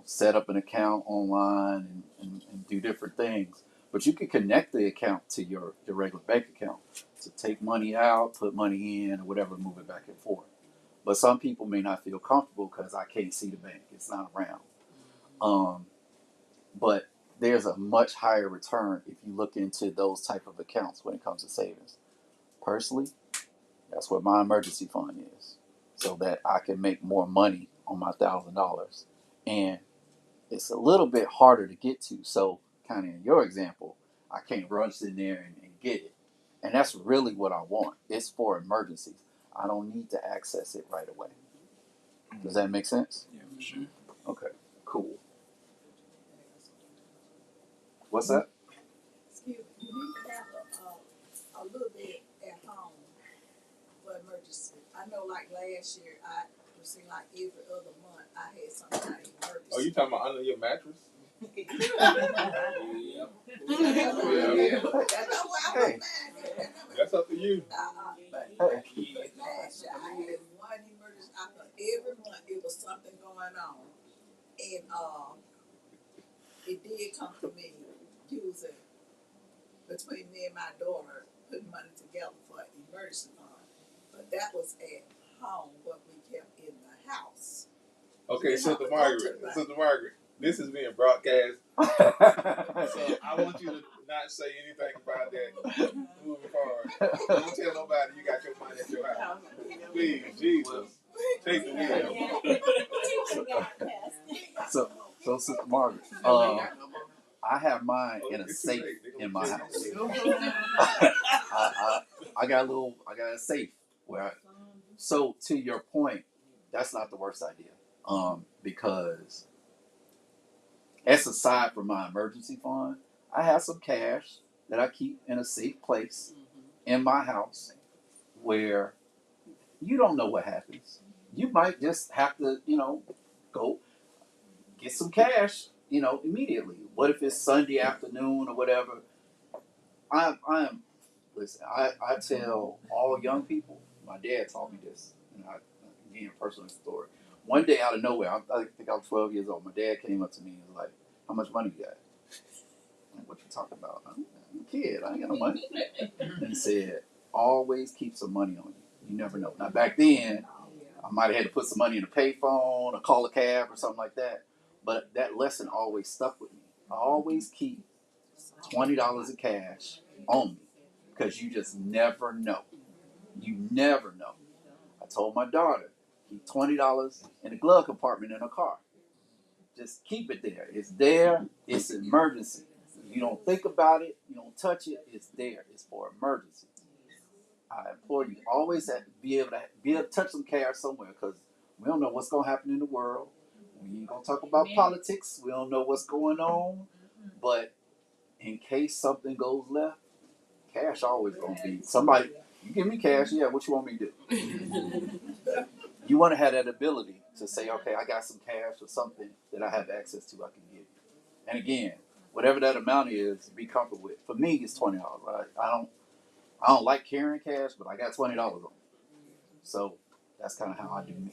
set up an account online and do different things. But you can connect the account to your regular bank account to take money out, put money in, or whatever, move it back and forth. But some people may not feel comfortable because I can't see the bank; it's not around. Um, but there's a much higher return if you look into those type of accounts when it comes to savings. Personally, that's what my emergency fund is, so that I can make more money on my $1,000. And it's a little bit harder to get to. So, kind of in your example, I can't rush in there and get it. And that's really what I want. It's for emergencies. I don't need to access it right away. Does that make sense? Yeah, for sure. Okay, cool. What's that? Excuse me, you need to have a little bit at home for emergency. I know like last year, it seemed like every other month I had some kind of emergency. Oh, you talking about under your mattress? That's Hey. That's up to you. Hey. Last year I had one emergency after every month it was something going on. And it did come to me using between me and my daughter putting money together for an emergency fund. But that was at home, what we kept in the house. Okay, We Sister have to go Margaret. to the bank. Sister Margaret, this is being broadcast. So I want you to not say anything about that moving forward. Don't tell nobody you got your money at your house. Please, Jesus. Take the wheel. So, Sister Margaret, I have mine in a safe in my house. I got a safe so to your point, that's not the worst idea. Because as aside from my emergency fund, I have some cash that I keep in a safe place in my house where you don't know what happens. You might just have to, go get some cash, immediately. What if it's Sunday afternoon or whatever? I am listen, I tell all young people, my dad taught me this, again, personal story. One day out of nowhere, I think I was 12 years old, my dad came up to me and was like, how much money you got? I'm like, what you talking about? I'm a kid, I ain't got no money. And he said, always keep some money on you. You never know. Now back then, I might have had to put some money in a payphone or call a cab or something like that. But that lesson always stuck with me. I always keep $20 in cash on me because you just never know. You never know. I told my daughter, keep $20 in the glove compartment in her car. Just keep it there. It's there. It's an emergency. You don't think about it. You don't touch it. It's there. It's for emergency. I implore you always have to be able to touch some cash somewhere because we don't know what's going to happen in the world. We ain't going to talk about politics. We don't know what's going on. But in case something goes left, cash always going to be somebody. You give me cash, yeah, what you want me to do? You want to have that ability to say, okay, I got some cash or something that I have access to, I can give you. And again, whatever that amount is, be comfortable with. For me, it's $20. Right? I don't like carrying cash, but I got $20 on me. So that's kind of how I do me.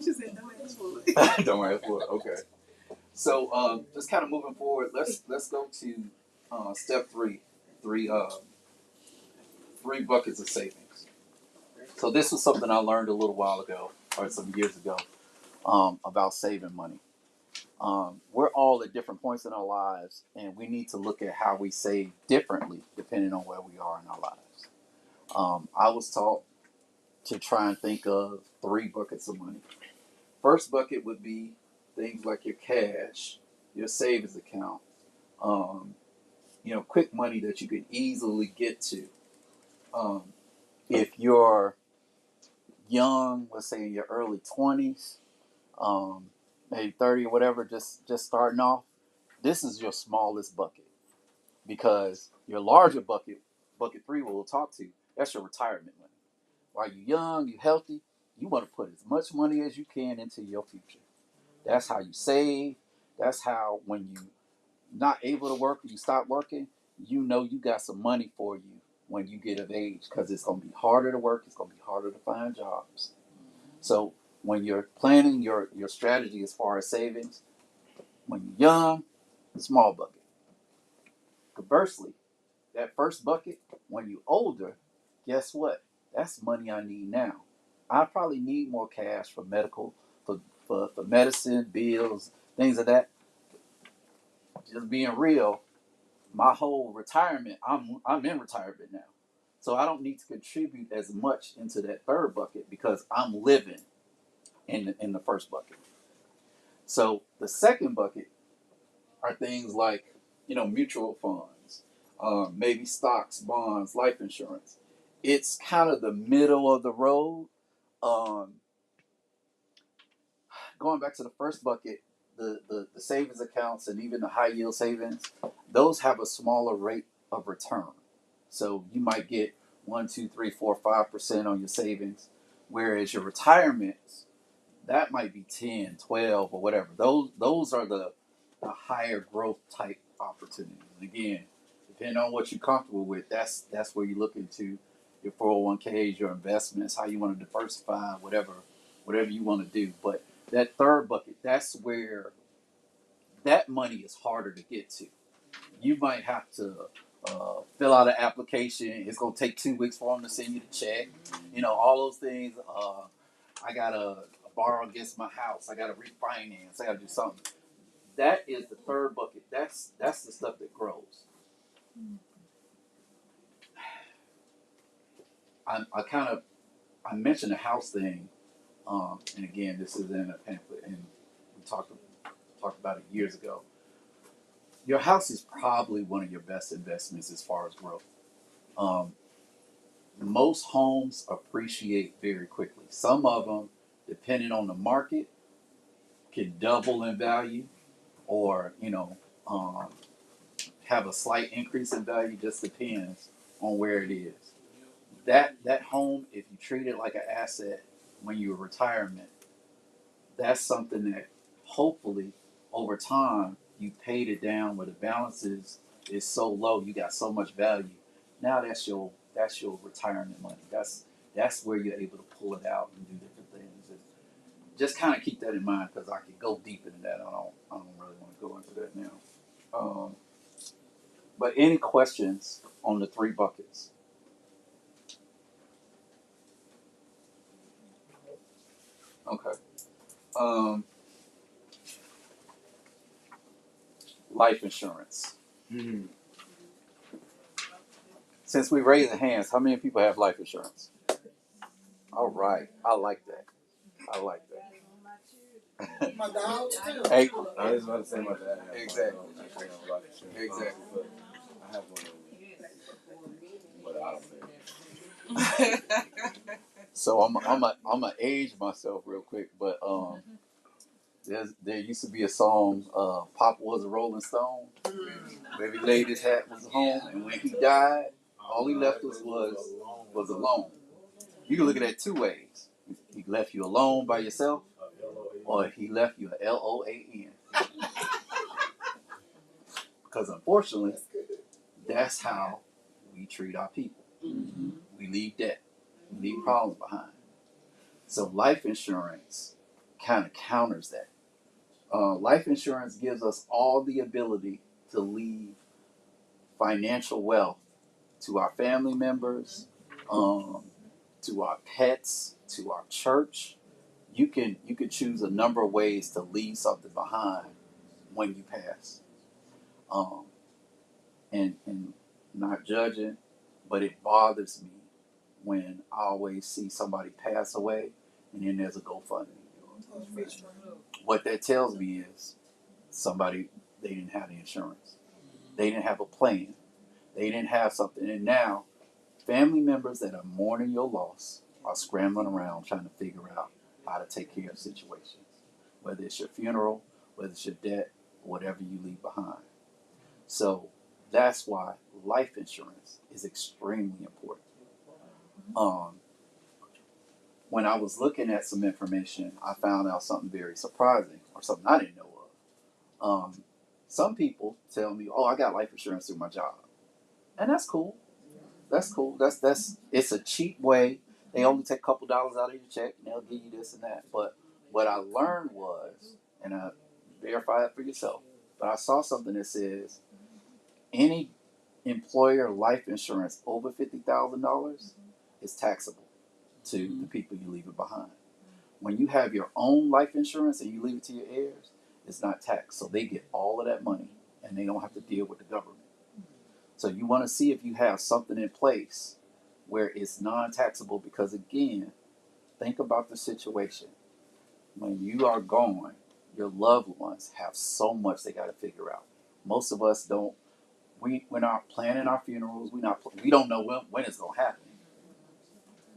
She said, don't ask for it. Don't ask for it. Okay. So just kind of moving forward, let's go to step three buckets of savings. So this was something I learned a little while ago, or some years ago, about saving money. We're all at different points in our lives, and we need to look at how we save differently depending on where we are in our lives. I was taught to try and think of 3 buckets of money. First bucket would be things like your cash, your savings account, quick money that you can easily get to. If you're young, let's say in your early 20s, maybe 30 or whatever, just starting off, this is your smallest bucket because your larger bucket 3 we'll talk to, that's your retirement money. While you're young, you're healthy, you want to put as much money as you can into your future. That's how you save. That's how when you not able to work or you stop working, you know you got some money for you when you get of age, because it's going to be harder to work, it's going to be harder to find jobs. So when you're planning your strategy as far as savings, when you're young, small bucket. Conversely, that first bucket, when you're older, guess what? That's money I need now. I probably need more cash for medical, for medicine, bills, things of that. Just being real, my whole retirement, I'm in retirement now. So I don't need to contribute as much into that third bucket because I'm living in the first bucket. So the second bucket are things like, mutual funds, maybe stocks, bonds, life insurance. It's kind of the middle of the road. Um, Going back to the first bucket, the savings accounts and even the high yield savings, those have a smaller rate of return. So you might get 1, 2, 3, 4, 5% on your savings, whereas your retirements, that might be 10, 12, or whatever. Those are the higher growth type opportunities. And again, depending on what you're comfortable with, that's where you look into your 401ks, your investments, how you want to diversify, whatever you want to do. But that third bucket, that's where that money is harder to get to. You might have to fill out an application. It's going to take 2 weeks for them to send you the check. All those things. I got to borrow against my house. I got to refinance. I got to do something. That is the third bucket. That's the stuff that grows. I mentioned the house thing, and again, this is in a pamphlet, and we talked about it years ago. Your house is probably one of your best investments as far as growth. Um, Most homes appreciate very quickly. Some of them, depending on the market, can double in value, or have a slight increase in value. Just depends on where it is. That home, if you treat it like an asset when you're retirement, that's something that hopefully over time you paid it down where the balance is so low, you got so much value. Now that's your retirement money. That's where you're able to pull it out and do different things. And just kind of keep that in mind because I could go deep into that. I don't really want to go into that now. But any questions on the 3 buckets? Okay. Life insurance. Mm-hmm. Since we raised the hands, how many people have life insurance? All right. I like that. My dogs too. Hey, I was about to say my dad has Exactly. life insurance. Exactly. But I have one of them, but I don't pay. So I'm gonna age myself real quick, but there used to be a song, Papa was a Rolling Stone. Where he laid his hat was home, and when he died, all he left us was alone. You can look at that 2 ways. He left you alone by yourself, or he left you a LOAN. Because unfortunately, that's how we treat our people. We leave debt. We leave problems behind. So life insurance kind of counters that. Life insurance gives us all the ability to leave financial wealth to our family members, to our pets, to our church. You can choose a number of ways to leave something behind when you pass. And not judging, but it bothers me when I always see somebody pass away and then there's a GoFundMe. What that tells me is they didn't have the insurance. They didn't have a plan. They didn't have something. And now family members that are mourning your loss are scrambling around trying to figure out how to take care of situations. Whether it's your funeral, whether it's your debt, whatever you leave behind. So that's why life insurance is extremely important. When I was looking at some information, I found out something very surprising, or something I didn't know of. Some people tell me, "Oh, I got life insurance through my job," and that's cool. that's cool. That's it's a cheap way. They only take a couple dollars out of your check and they'll give you this and that. But what I learned was, and I verify it for yourself, but I saw something that says any employer life insurance over $50,000 is taxable to the people you leave it behind. When you have your own life insurance and you leave it to your heirs, it's not taxed. So they get all of that money and they don't have to deal with the government. So you want to see if you have something in place where it's non-taxable, because again, think about the situation. When you are gone, your loved ones have so much they got to figure out. Most of us don't. We're not planning our funerals. We don't know when it's gonna happen.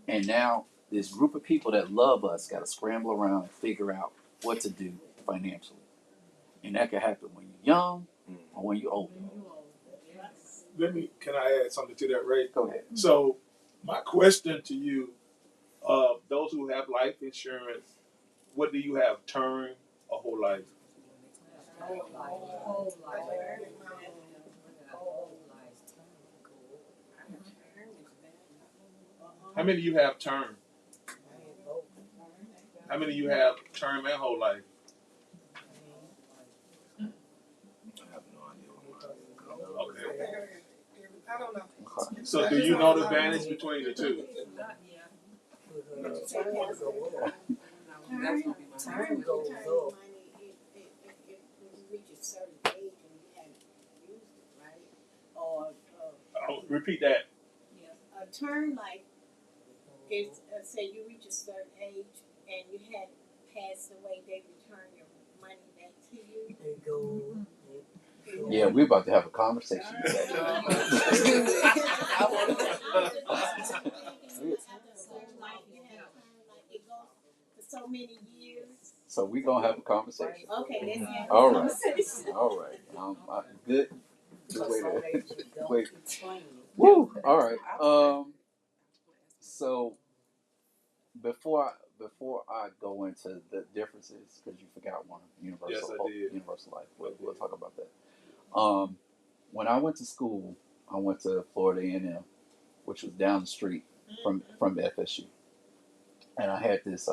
And now this group of people that love us got to scramble around and figure out what to do financially. And that can happen when you're young or when you're older. Can I add something to that, Ray? Go ahead. So, my question to you, those who have life insurance, what do you have, term or whole life? How many of you have term? How many of you have term and whole life? I have no idea what mine is. Okay. I don't know. Okay. So, do you know the advantage between the two? Term goes up. If when you reach a certain age and you haven't used it, right? Or Repeat that. a term life is say you reach a certain age and you had passed away, they return your money back to you. They go. Yeah, we're about to have a conversation. So many years. So we're gonna have a conversation. Okay, let's have a All right. conversation. All right. Good way to wait. Woo. All right. So before I go into the differences, because you forgot one, Yes, I did. universal life. We'll talk about that. When I went to school, I went to Florida A&M, which was down the street from FSU, and I had this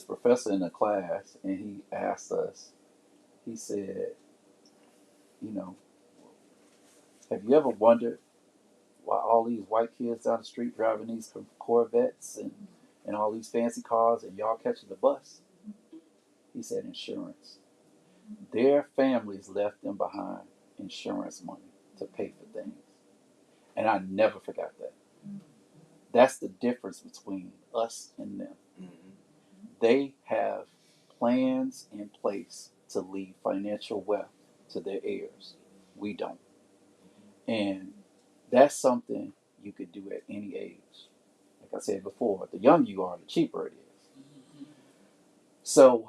professor in the class, and he asked us. He said, have you ever wondered why all these white kids down the street driving these Corvettes and all these fancy cars, and y'all catching the bus? He said, insurance. Their families left them behind insurance money to pay for things. And I never forgot that. That's the difference between us and them. They have plans in place to leave financial wealth to their heirs. We don't. And that's something you could do at any age. Like I said before, the younger you are, the cheaper it is. So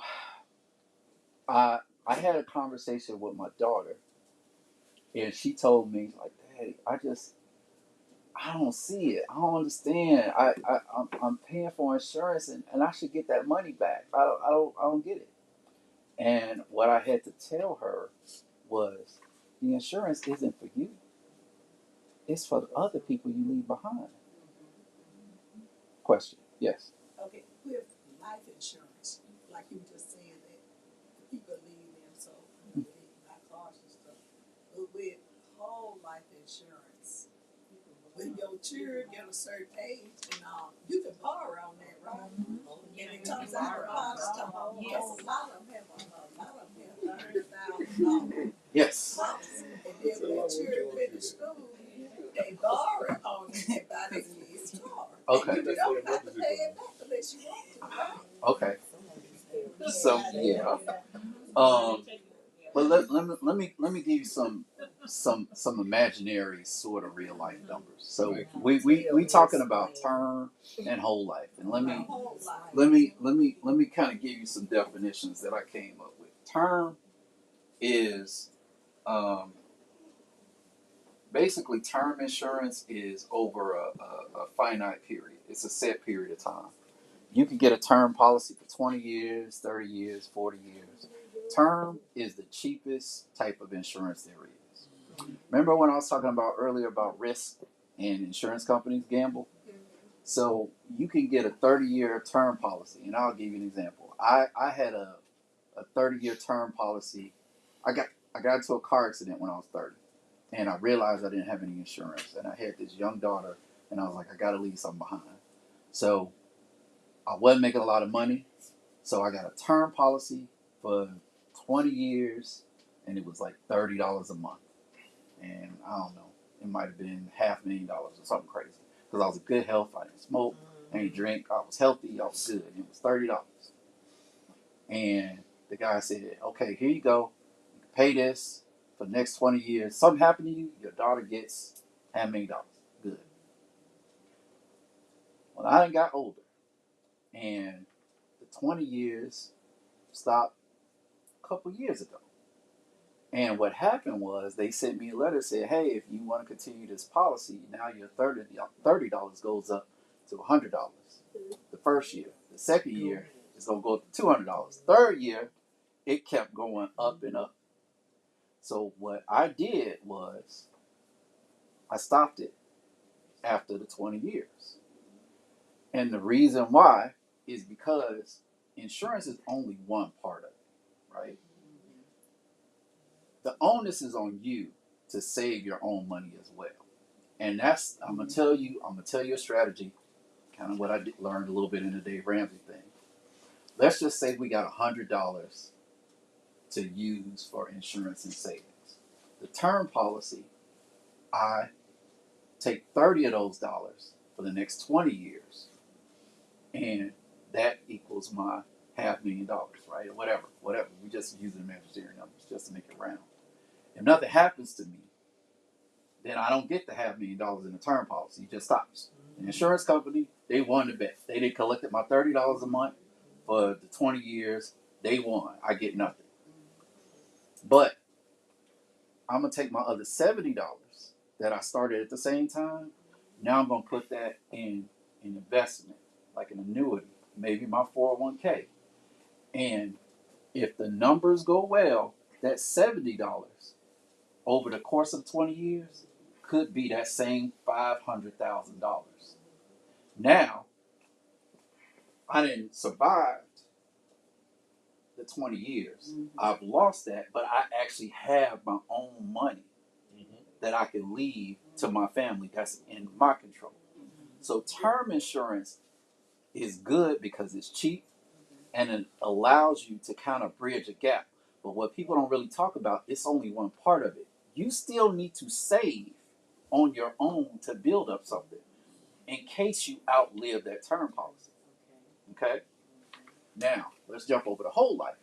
I had a conversation with my daughter, and she told me, like, Daddy, I don't see it. I don't understand. I'm paying for insurance and I should get that money back. I don't get it. And what I had to tell her was, the insurance isn't for you. It's for the other people you leave behind. Question. Yes. Okay, with life insurance, like you just said that the people leave them, so they buy cars and stuff. But with whole life insurance, when your children get a certain age, and you can borrow on that, right? And it comes out of pocket. Yes, a lot of them have $100,000. Yes. And then when their children finish school, they borrow on it and buy their kids' car. Okay. And you don't have to pay it back unless you want to, right? Okay. So yeah. But let me give you some imaginary sort of real life numbers. So we talking about term and whole life, and let me kind of give you some definitions that I came up with. Term is basically term insurance is over a finite period. It's a set period of time. You can get a term policy for 20 years, 30 years, 40 years. Term is the cheapest type of insurance there is. Remember when I was talking about earlier about risk? and insurance companies gamble. So you can get a 30-year term policy, and I'll give you an example. I had a 30-year term policy. I got into a car accident when I was 30, and I realized I didn't have any insurance, and I had this young daughter, and I was like, I got to leave something behind. So I wasn't making a lot of money, so I got a term policy for 20 years, and it was like $30 a month, and I don't know, it might have been $500,000 or something crazy, because I was in good health. I didn't smoke, I didn't drink, I was healthy, I was good, and it was $30. And the guy said, okay, here you go, you can pay this for the next 20 years. Something happened to you, your daughter gets $500,000. Good. Well, I done got older, and the 20 years stopped a couple years ago. And what happened was they sent me a letter that said, hey, if you want to continue this policy, now your $30 goes up to $100 the first year. The second year is going to go up to $200. Third year, it kept going up and up. So what I did was I stopped it after the 20 years. And the reason why is because insurance is only one part of it, right? The onus is on you to save your own money as well. And that's, I'm gonna tell you a strategy, kind of what I learned a little bit in the Dave Ramsey thing. Let's just say we got $100 to use for insurance and savings. The term policy, I take 30 of those dollars for the next 20 years, and that equals my $500,000, right? Or whatever. We just using imaginary numbers just to make it round. If nothing happens to me, then I don't get the $500,000 in the term policy. It just stops. The insurance company, they won the bet. They did collected my $30 a month for the 20 years. They won. I get nothing. But I'm gonna take my other $70 that I started at the same time. Now I'm gonna put that in an investment, like an annuity, maybe my 401k. And if the numbers go well, that $70 over the course of 20 years could be that same $500,000. Now, I didn't survive the 20 years. I've lost that, but I actually have my own money that I can leave to my family that's in my control. So term insurance is good because it's cheap and it allows you to kind of bridge a gap. But what people don't really talk about, it's only one part of it. You still need to save on your own to build up something in case you outlive that term policy. Okay? Now, let's jump over to whole life.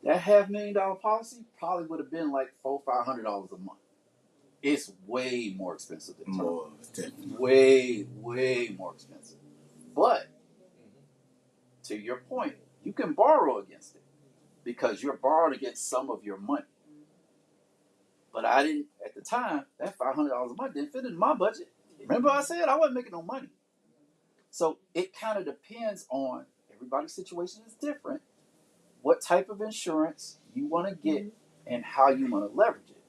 That $500,000 policy probably would have been like $400-500 a month. It's way more expensive than term. Way more expensive. But to your point, you can borrow against it because you're borrowing against some of your money. But I didn't, at the time, that $500 a month didn't fit in my budget. Remember I said I wasn't making no money. So it kind of depends on, everybody's situation is different, what type of insurance you want to get and how you want to leverage it.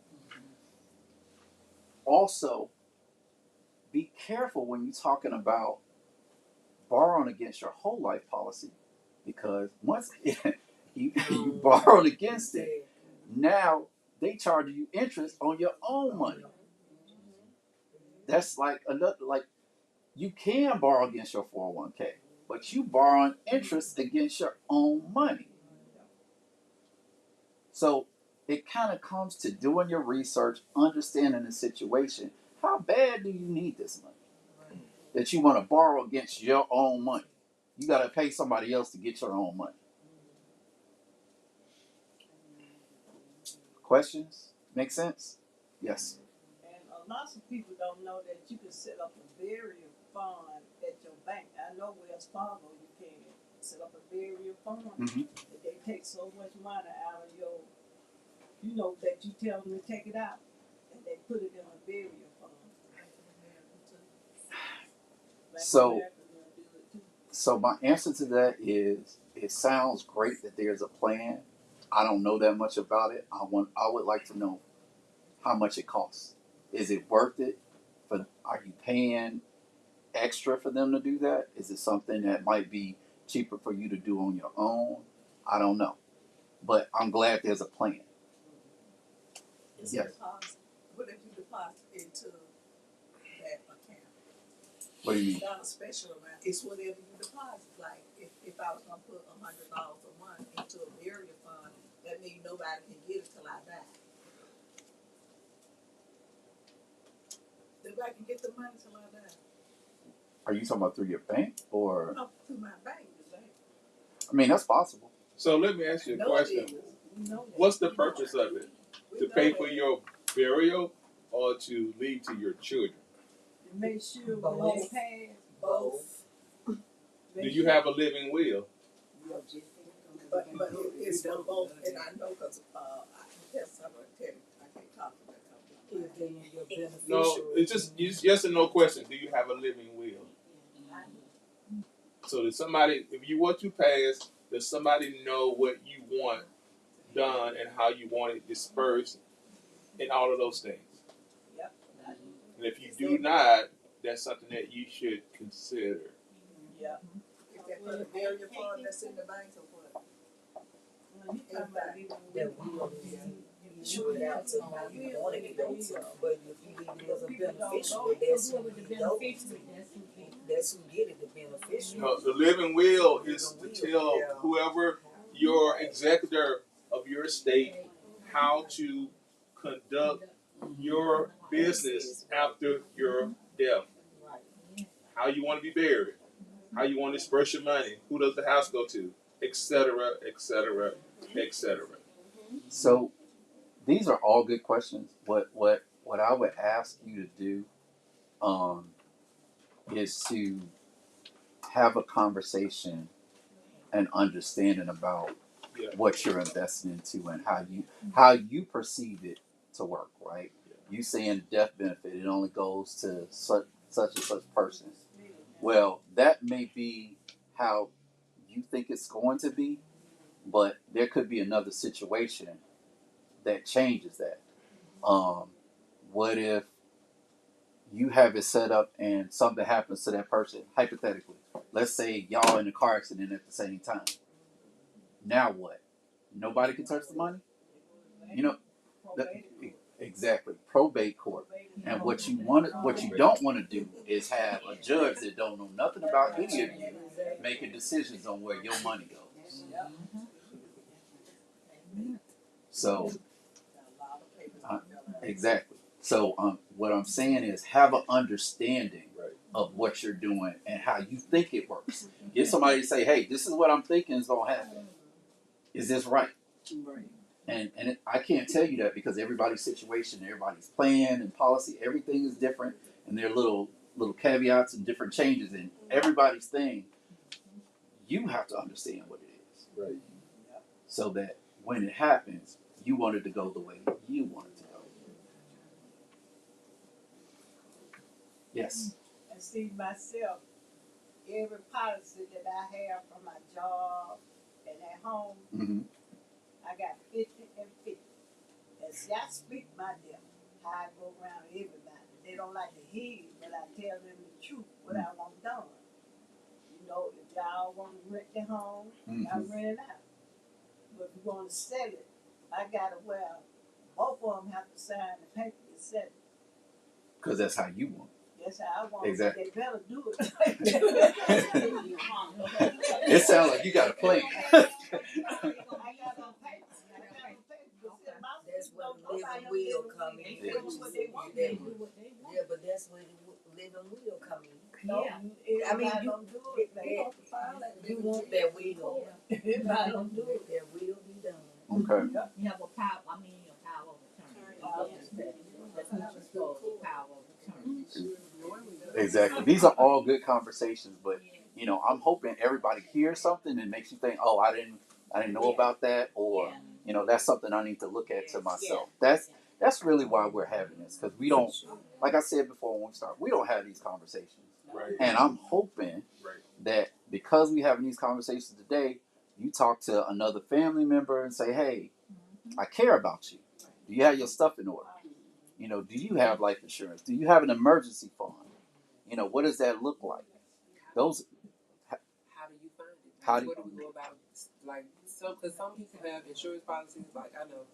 Also, be careful when you're talking about borrowing against your whole life policy, because once you borrowed against it, now they charge you interest on your own money. That's like another, like, you can borrow against your 401k, but you borrowing interest against your own money. So it kind of comes to doing your research, understanding the situation. How bad do you need this money that you want to borrow against your own money? You got to pay somebody else to get your own money. Questions? Make sense? Yes. And lots of people don't know that you can set up a burial fund at your bank. I know Wells Fargo, you can set up a burial fund. That they take so much money out of your, that you tell them to take it out, and they put it in a burial fund. So my answer to that is, it sounds great that there's a plan. I don't know that much about it. I would like to know how much it costs. Is it worth it? Are you paying extra for them to do that? Is it something that might be cheaper for you to do on your own? I don't know, but I'm glad there's a plan. It's Yes. a deposit. What if you deposit into that account? What do you mean? It's not a special amount. It's whatever you deposit. Like if I was gonna put $100 a month into a burial fund, that means nobody can get it till I die. Nobody can get the money till I die. Are you talking about through your bank or? No, through my bank, the bank. I mean, that's possible. So let me ask you a No, question. it is. We know that. What's the purpose of it? We To know pay that. for your burial or to leave to your children? To make sure Both. when they pass, Both. Do you have a living will? But it's for both, and I know because I can tell someone tell me I can't talk to that company. No, it's just yes or no question. Do you have a living will? So does somebody, if you were to pass, does somebody know what you want done and how you want it dispersed and all of those things? Yep. And if you do not, that's something that you should consider. Yeah. Is that for the burial fund that's in the bank or what? when you talk about leaving That we will sure it out to how you want it to go to. But if you leave it as a beneficiary, that's who you go. That's who get it, the beneficiary. No, the living will is to tell whoever your executor of your estate how to conduct your business after your death. How you want to be buried, how you want to disperse your money, who does the house go to, etc., etc., etc. So these are all good questions. What I would ask you to do is to have a conversation and understanding about Yeah. what you're investing into and how you perceive it to work, right? You saying death benefit, it only goes to such and such person. Well, that may be how you think it's going to be, but there could be another situation that changes that. What if you have it set up and something happens to that person? Hypothetically, let's say y'all in a car accident at the same time. Now what? Nobody can touch the money? You know, exactly. Probate court. And what you don't want to do is have a judge that don't know nothing about any of you making decisions on where your money goes. So, exactly. So, what I'm saying is have an understanding of what you're doing and how you think it works. Get somebody to say, "Hey, this is what I'm thinking is gonna happen. Is this right?" And I can't tell you that because everybody's situation, everybody's plan and policy, everything is different, and there are little caveats and different changes in everybody's thing. You have to understand what it is, Right. so that when it happens, you want it to go the way you want it to go. Yes. and see myself, every policy that I have from my job and at home, Mm-hmm. I got 50 and 50. And see, I speak my death, how I go around everybody. They don't like to hear it, but I tell them the truth, what I want done. You know, if y'all want to rent the home, y'all rent it out. But if you want to sell it, I got to, well, both of them have to sign the paper to sell it. Because that's how you want That's how I want Exactly. it. They better do it. it. It sounds like you got a plan. That's where the living will come in. Yeah. Yeah, but that's where the living will come in. Yeah. I mean, you don't do it. They don't file it. You want that will. Everybody don't do it. That will be done. Okay. You have a power, your power of attorney. That's what you're supposed to, power of attorney. Exactly. These are all good conversations, but I'm hoping everybody hears something and makes you think, "Oh, I didn't know about that," or that's something I need to look at to myself. That's really why we're having this, because we don't, like I said before when we start, we don't have these conversations. Right. And I'm hoping that because we having these conversations today, you talk to another family member and say, "Hey, I care about you. Do you have your stuff in order?" You know, do you have life insurance? Do you have an emergency fund? You know, what does that look like? Those. How do you find it? How do What do we go about? Like, because some people have insurance policies, like I know,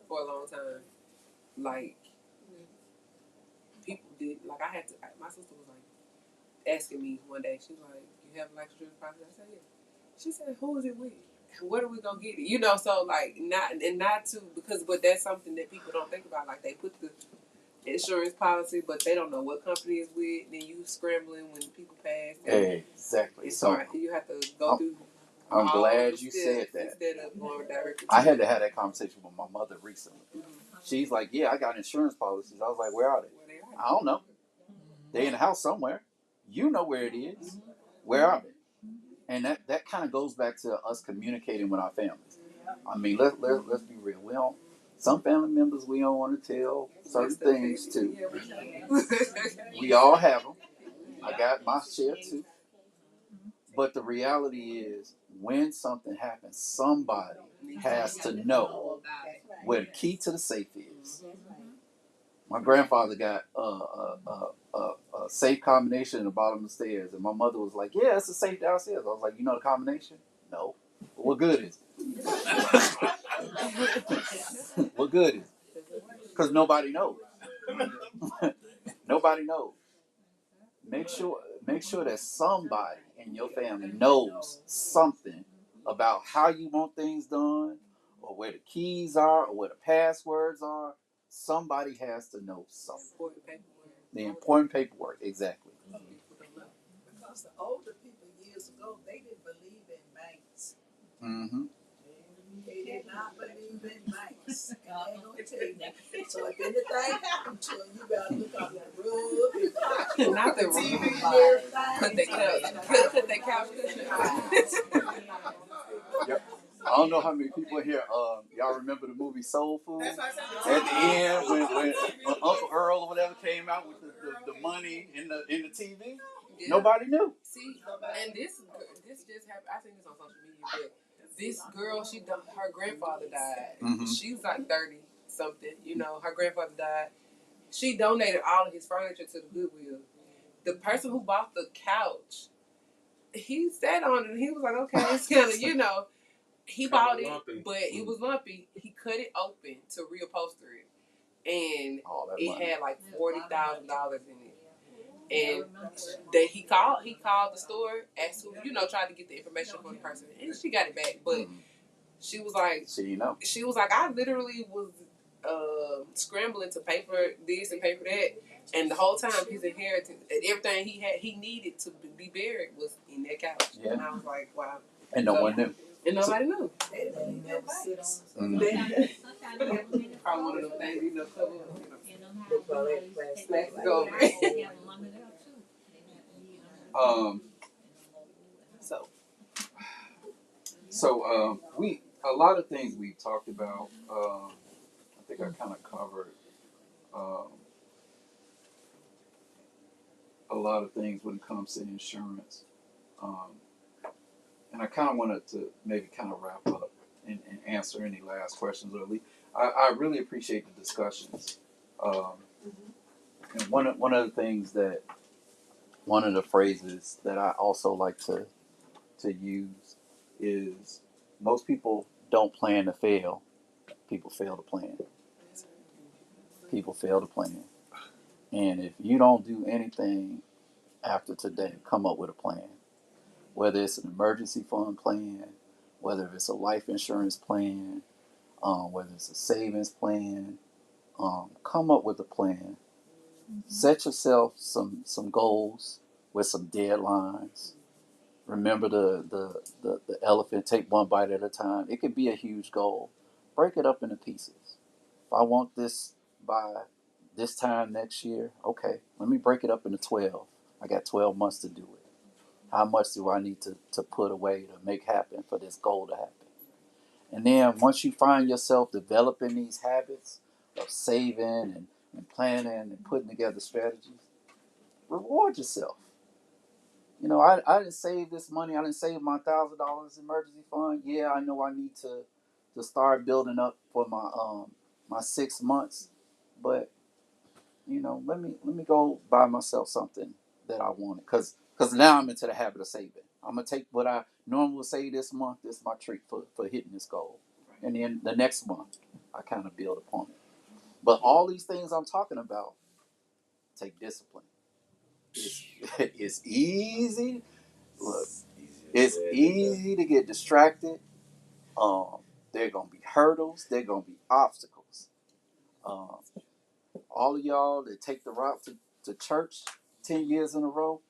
for a long time. Like, people did, like I had to, my sister was like asking me one day, she was like, you have a life insurance policy? I said, yeah. She said, who is it with? Where are we gonna get it? You know, so like, not to, but that's something that people don't think about. Like, they put the insurance policy, but they don't know what company it's with. Then you scrambling when people pass. Exactly. It's So hard. You have to go through. I'm all glad the you steps said that. instead of going directly. I had to have that conversation with my mother recently. She's like, yeah, I got insurance policies. I was like, where are they? I don't know. They're in the house somewhere. You know where it is. Where are they? And that kind of goes back to us communicating with our families. I mean, let's be real. We don't. Some family members we don't want to tell certain things to. We all have them. I got my share too. But the reality is, when something happens, somebody has to know where the key to the safe is. My grandfather got a safe combination in the bottom of the stairs, and my mother was like, "Yeah, it's a safe downstairs." I was like, "You know the combination?" No. Well, what good is it? What good is it? Because nobody knows. Nobody knows. Make sure that somebody in your family knows something about how you want things done, or where the keys are, or where the passwords are. Somebody has to know something. The important paperwork, exactly. Because the older people years ago, they didn't believe in banks. Mm-hmm. They did not believe in banks. And I ain't gonna tell you that. So if anything happened to them, you better look out the rug and Not the TV rug. and everything. Put that couch cushion. Yep. I don't know how many people here, y'all remember the movie Soul Food? At the end, when Uncle Earl or whatever came out with the money in the TV, yeah. Nobody knew. See, and this just happened. I think it's on social media, but this girl, her grandfather died. Mm-hmm. She was like 30 something. You know, her grandfather died. She donated all of his furniture to the Goodwill. The person who bought the couch, he sat on it and he was like, okay, it's kind of, you know. He bought it, lumpy. But it was lumpy. He cut it open to reupholster it, and it had like $40,000 in it. And he called the store, asked who, tried to get the information from the person, and she got it back. But she was like, she was like, I literally was scrambling to pay for this and pay for that, and the whole time his inheritance and everything he needed to be buried was in that couch. Yeah. And I was like, wow. And no one knew. And nobody knew. Mm-hmm. Probably one of them things, cover So we a lot of things we talked about. I think I kind of covered a lot of things when it comes to insurance. And I kind of wanted to maybe kind of wrap up and answer any last questions. Or at least, I really appreciate the discussions. And one of the things that, one of the phrases that I also like to use is, most people don't plan to fail. People fail to plan. People fail to plan. And if you don't do anything after today, come up with a plan. Whether it's an emergency fund plan, whether it's a life insurance plan, whether it's a savings plan, come up with a plan. Set yourself some goals with some deadlines. Remember the elephant, take one bite at a time. It could be a huge goal. Break it up into pieces. If I want this by this time next year, okay, let me break it up into 12. I got 12 months to do it. How much do I need to put away to make happen for this goal to happen? And then once you find yourself developing these habits of saving and planning and putting together strategies, reward yourself. I didn't save this money. I didn't save my $1,000 emergency fund. Yeah, I know I need to start building up for my 6 months, but let me go buy myself something that I wanted, because now I'm into the habit of saving. I'm gonna take what I normally would save this month. This is my treat for hitting this goal, and then the next month I kind of build upon it. But all these things I'm talking about take discipline. It's easy. Look, it's easy to get distracted. There are gonna be hurdles. There are gonna be obstacles. All of y'all that take the route to church 10 years in a row,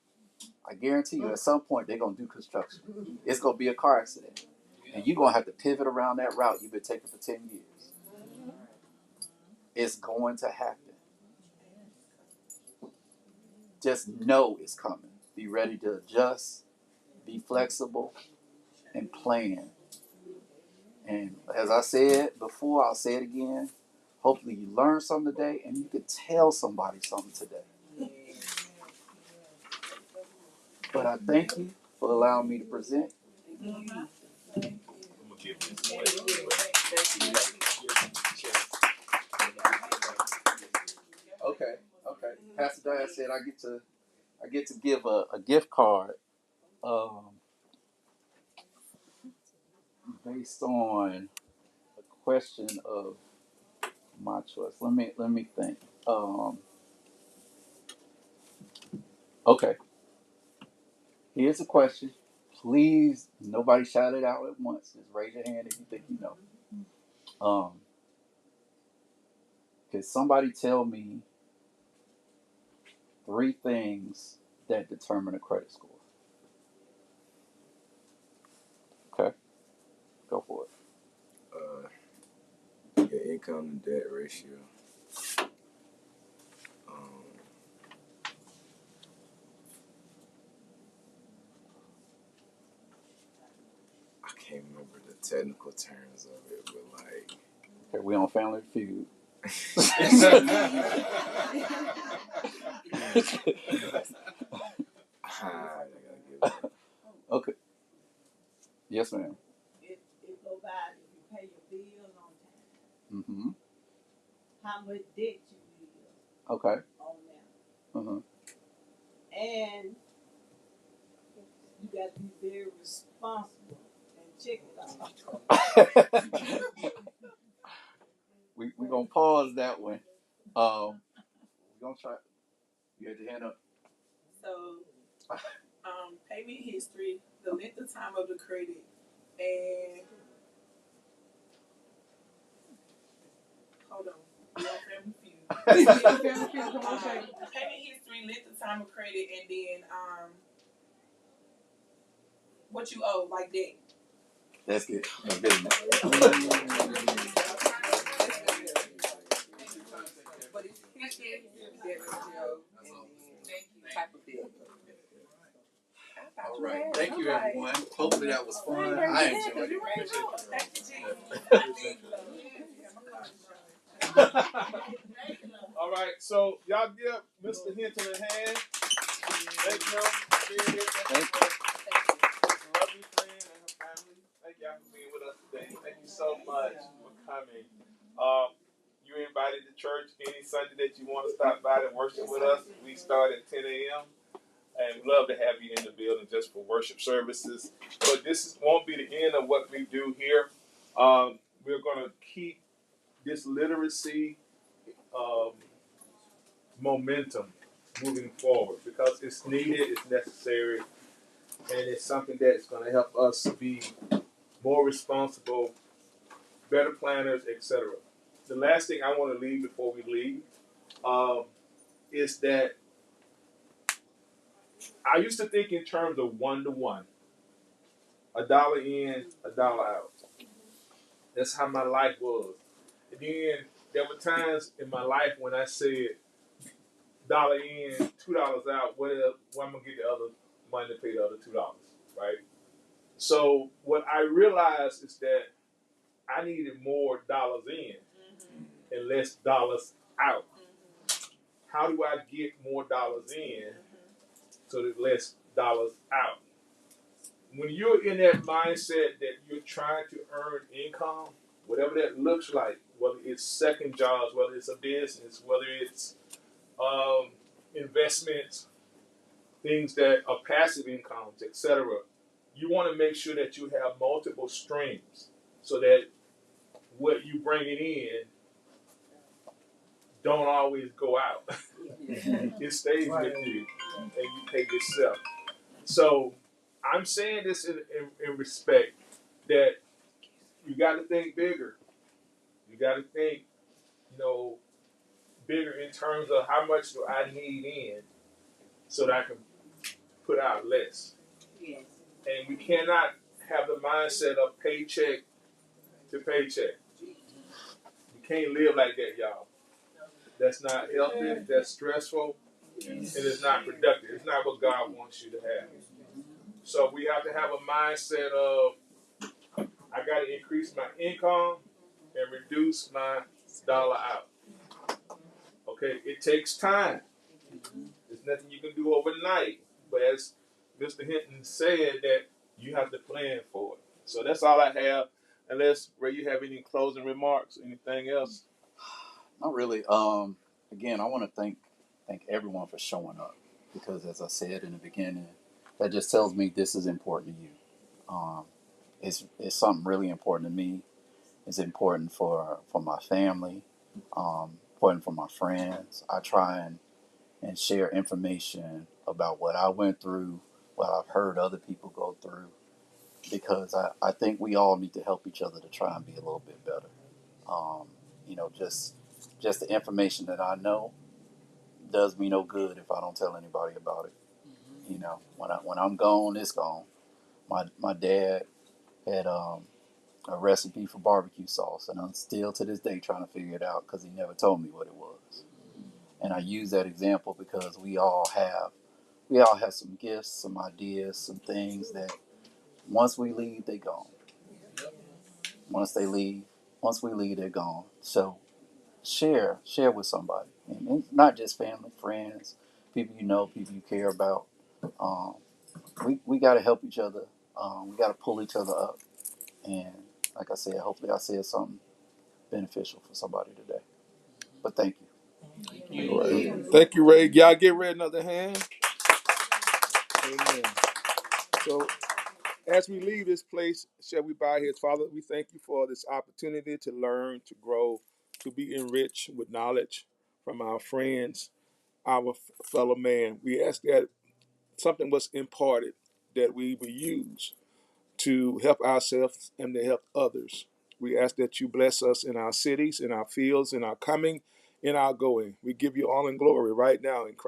I guarantee you at some point they're gonna do construction. It's gonna be a car accident, and you're gonna have to pivot around that route you've been taking for 10 years. It's going to happen. Just know it's coming. Be ready to adjust, be flexible, and plan. And as I said before, I'll say it again. Hopefully you learned something today, and you can tell somebody something today. But I thank you for allowing me to present. Okay. Pastor Diane said I get to give a gift card based on a question of my choice. Let me think. Okay. Here's a question. Please, nobody shout it out at once. Just raise your hand if you think you know. Could somebody tell me 3 things that determine a credit score? Okay, go for it. Your income to debt ratio. I can't remember the technical terms of it, but like. Okay, we on Family Feud. Okay. Yes, ma'am. It go by if you pay your bills on time. Mm-hmm. How much debt you live Okay. on that. Mm-hmm. And you got to be very responsible and check it out. We're going to pause that one. We're going to try. You had your hand up. So, payment history, the length of time of the credit, and hold on, we on Family Feud. Payment history, length of time of credit, and then what you owe, like that. That's good. That's good enough. But it's history, debt ratio, and type of debt. All right. Thank you, everyone. Hopefully that was fun. I enjoyed it. All right, so y'all give Mr. Hinton a hand. Thank you. Thank you. Lovely friend and her family. Thank y'all for being with us today. Thank you so much for coming. You're invited to church any Sunday that you want to stop by and worship with us. We start at 10 a.m. and we'd love to have you in the building just for worship services. But this won't be the end of what we do here. We're going to keep this literacy momentum moving forward because it's needed, it's necessary, and it's something that's going to help us be more responsible, better planners, etc. The last thing I want to leave before we leave is that I used to think in terms of 1-to-1, $1 in, $1 out. That's how my life was. And then there were times in my life when I said, $1 in, $2 out, where am I going to get the other money to pay the other $2, right? So what I realized is that I needed more dollars in and less dollars out. How do I get more dollars in so that less dollars out? When you're in that mindset that you're trying to earn income, whatever that looks like, whether it's second jobs, whether it's a business, whether it's investments, things that are passive incomes, etc. You want to make sure that you have multiple streams so that what you bringing in don't always go out. It stays with you and you pay yourself. So I'm saying this in respect that you got to think bigger. You got to think, bigger in terms of how much do I need in so that I can put out less. Yes. And we cannot have the mindset of paycheck to paycheck. You can't live like that, y'all. That's not healthy, that's stressful, and it's not productive. It's not what God wants you to have. So we have to have a mindset of, I got to increase my income and reduce my dollar out. Okay, it takes time. There's nothing you can do overnight. But as Mr. Hinton said, that you have to plan for it. So that's all I have. Unless, Ray, you have any closing remarks, anything else? Not really. Again, I want to thank everyone for showing up, because as I said in the beginning, that just tells me this is important to you. It's something really important to me. It's important for my family, important for my friends. I try and share information about what I went through, what I've heard other people go through, because I think we all need to help each other to try and be a little bit better. Just the information that I know does me no good if I don't tell anybody about it. When I'm gone, it's gone. My dad had a recipe for barbecue sauce, and I'm still to this day trying to figure it out because he never told me what it was. And I use that example because we all have some gifts, some ideas, some things that once we leave, they gone. Once we leave, they're gone. So share with somebody, and not just family, friends, people you know, people you care about. Um, we got to help each other. We got to pull each other up, and like I said, hopefully I said something beneficial for somebody today. But thank you. All right. Thank you, Ray. Y'all get ready another hand. Amen. So as we leave this place, shall we bow here? Father, we thank you for this opportunity to learn, to grow, to be enriched with knowledge from our friends, our fellow man. We ask that something was imparted that we will use to help ourselves and to help others. We ask that you bless us in our cities, in our fields, in our coming, in our going. We give you all in glory right now in Christ.